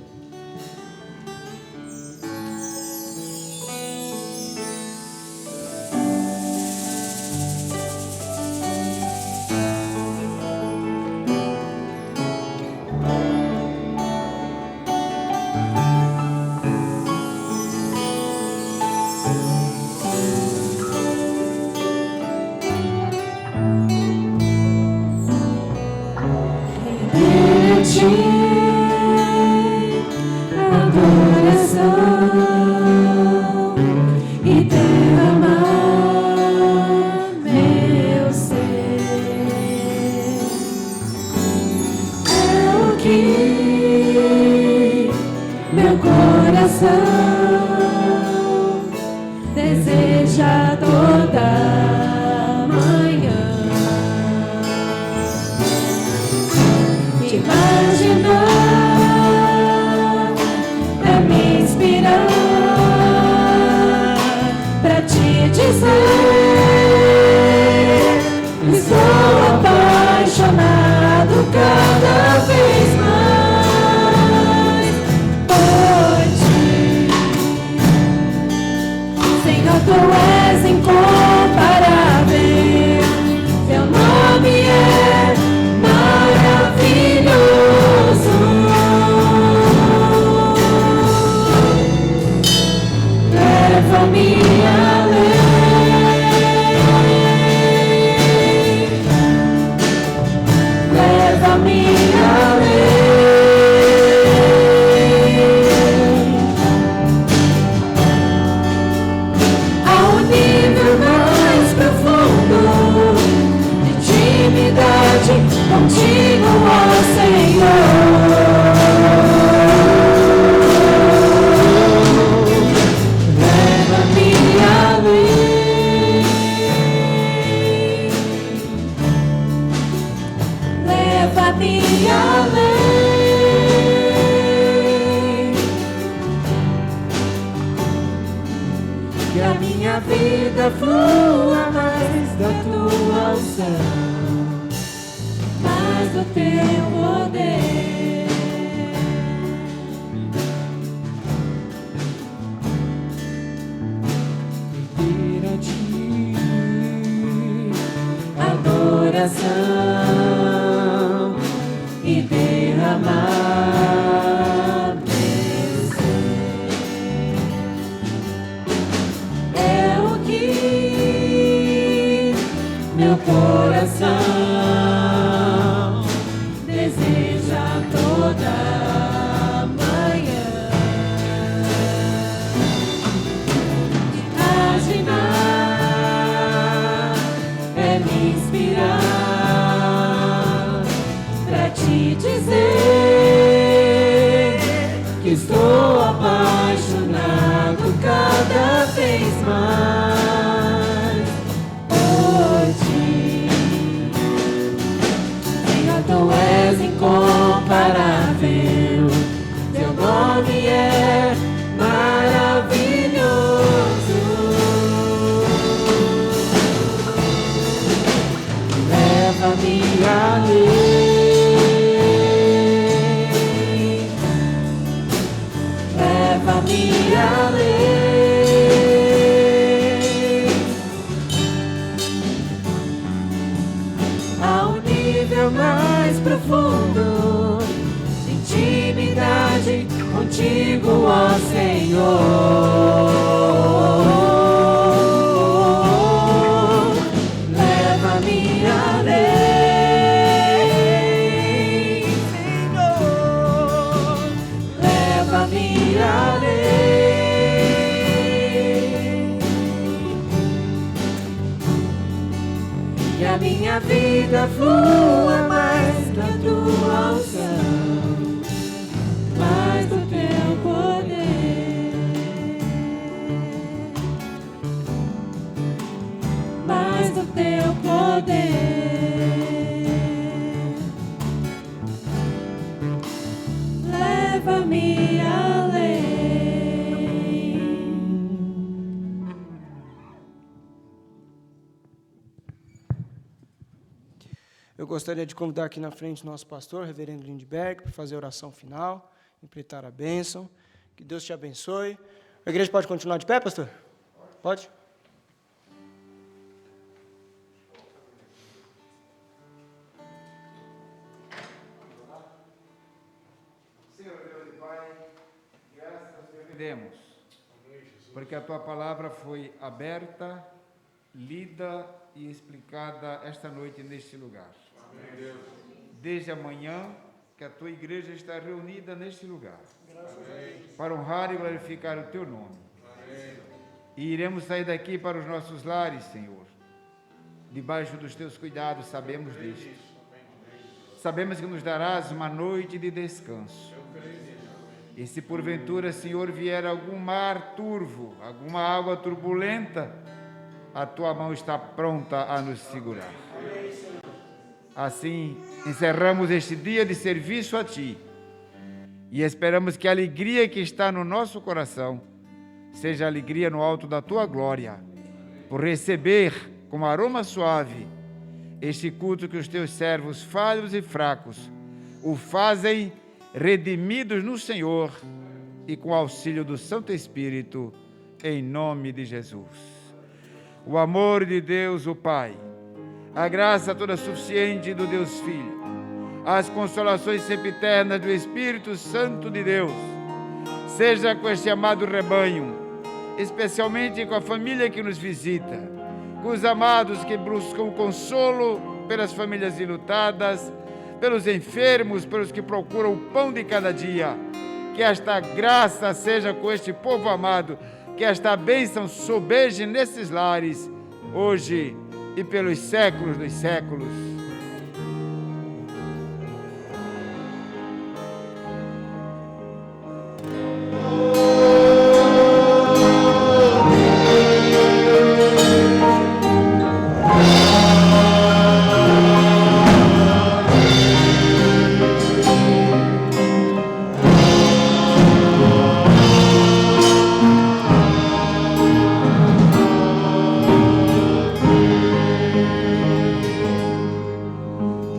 mais profundo, intimidade contigo, ó Senhor. Leva-me além, Senhor. Leva-me além. Que a minha vida flua mais da tua unção, mais do teu poder, mais do teu poder. Leva-me além. Eu gostaria de convidar aqui na frente o nosso pastor, reverendo Lindbergh, para fazer a oração final, impletar a bênção. Que Deus te abençoe. A igreja pode continuar de pé, pastor? Pode? Senhor Deus e Pai, graças te demos, porque a tua palavra foi aberta, lida e explicada esta noite neste lugar. Desde amanhã que a tua igreja está reunida neste lugar, para honrar e glorificar o teu nome. E iremos sair daqui para os nossos lares, Senhor, debaixo dos teus cuidados, sabemos disto. Sabemos que nos darás uma noite de descanso. E se porventura, Senhor, vier algum mar turvo, alguma água turbulenta, a tua mão está pronta a nos segurar. Assim, encerramos este dia de serviço a ti e esperamos que a alegria que está no nosso coração seja a alegria no alto da tua glória, por receber como aroma suave este culto que os teus servos falhos e fracos o fazem redimidos no Senhor e com o auxílio do Santo Espírito, em nome de Jesus. O amor de Deus, o Pai, a graça toda suficiente do Deus Filho, as consolações sempiternas do Espírito Santo de Deus, seja com este amado rebanho, especialmente com a família que nos visita, com os amados que buscam consolo pelas famílias enlutadas, pelos enfermos, pelos que procuram o pão de cada dia. Que esta graça seja com este povo amado, que esta bênção sobeje nesses lares, hoje e pelos séculos dos séculos.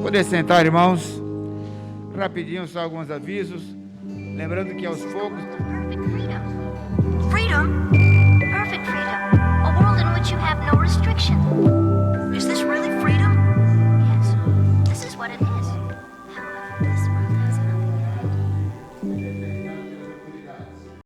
Poder sentar, irmãos. Rapidinho, só alguns avisos. Lembrando que aos poucos... Freedom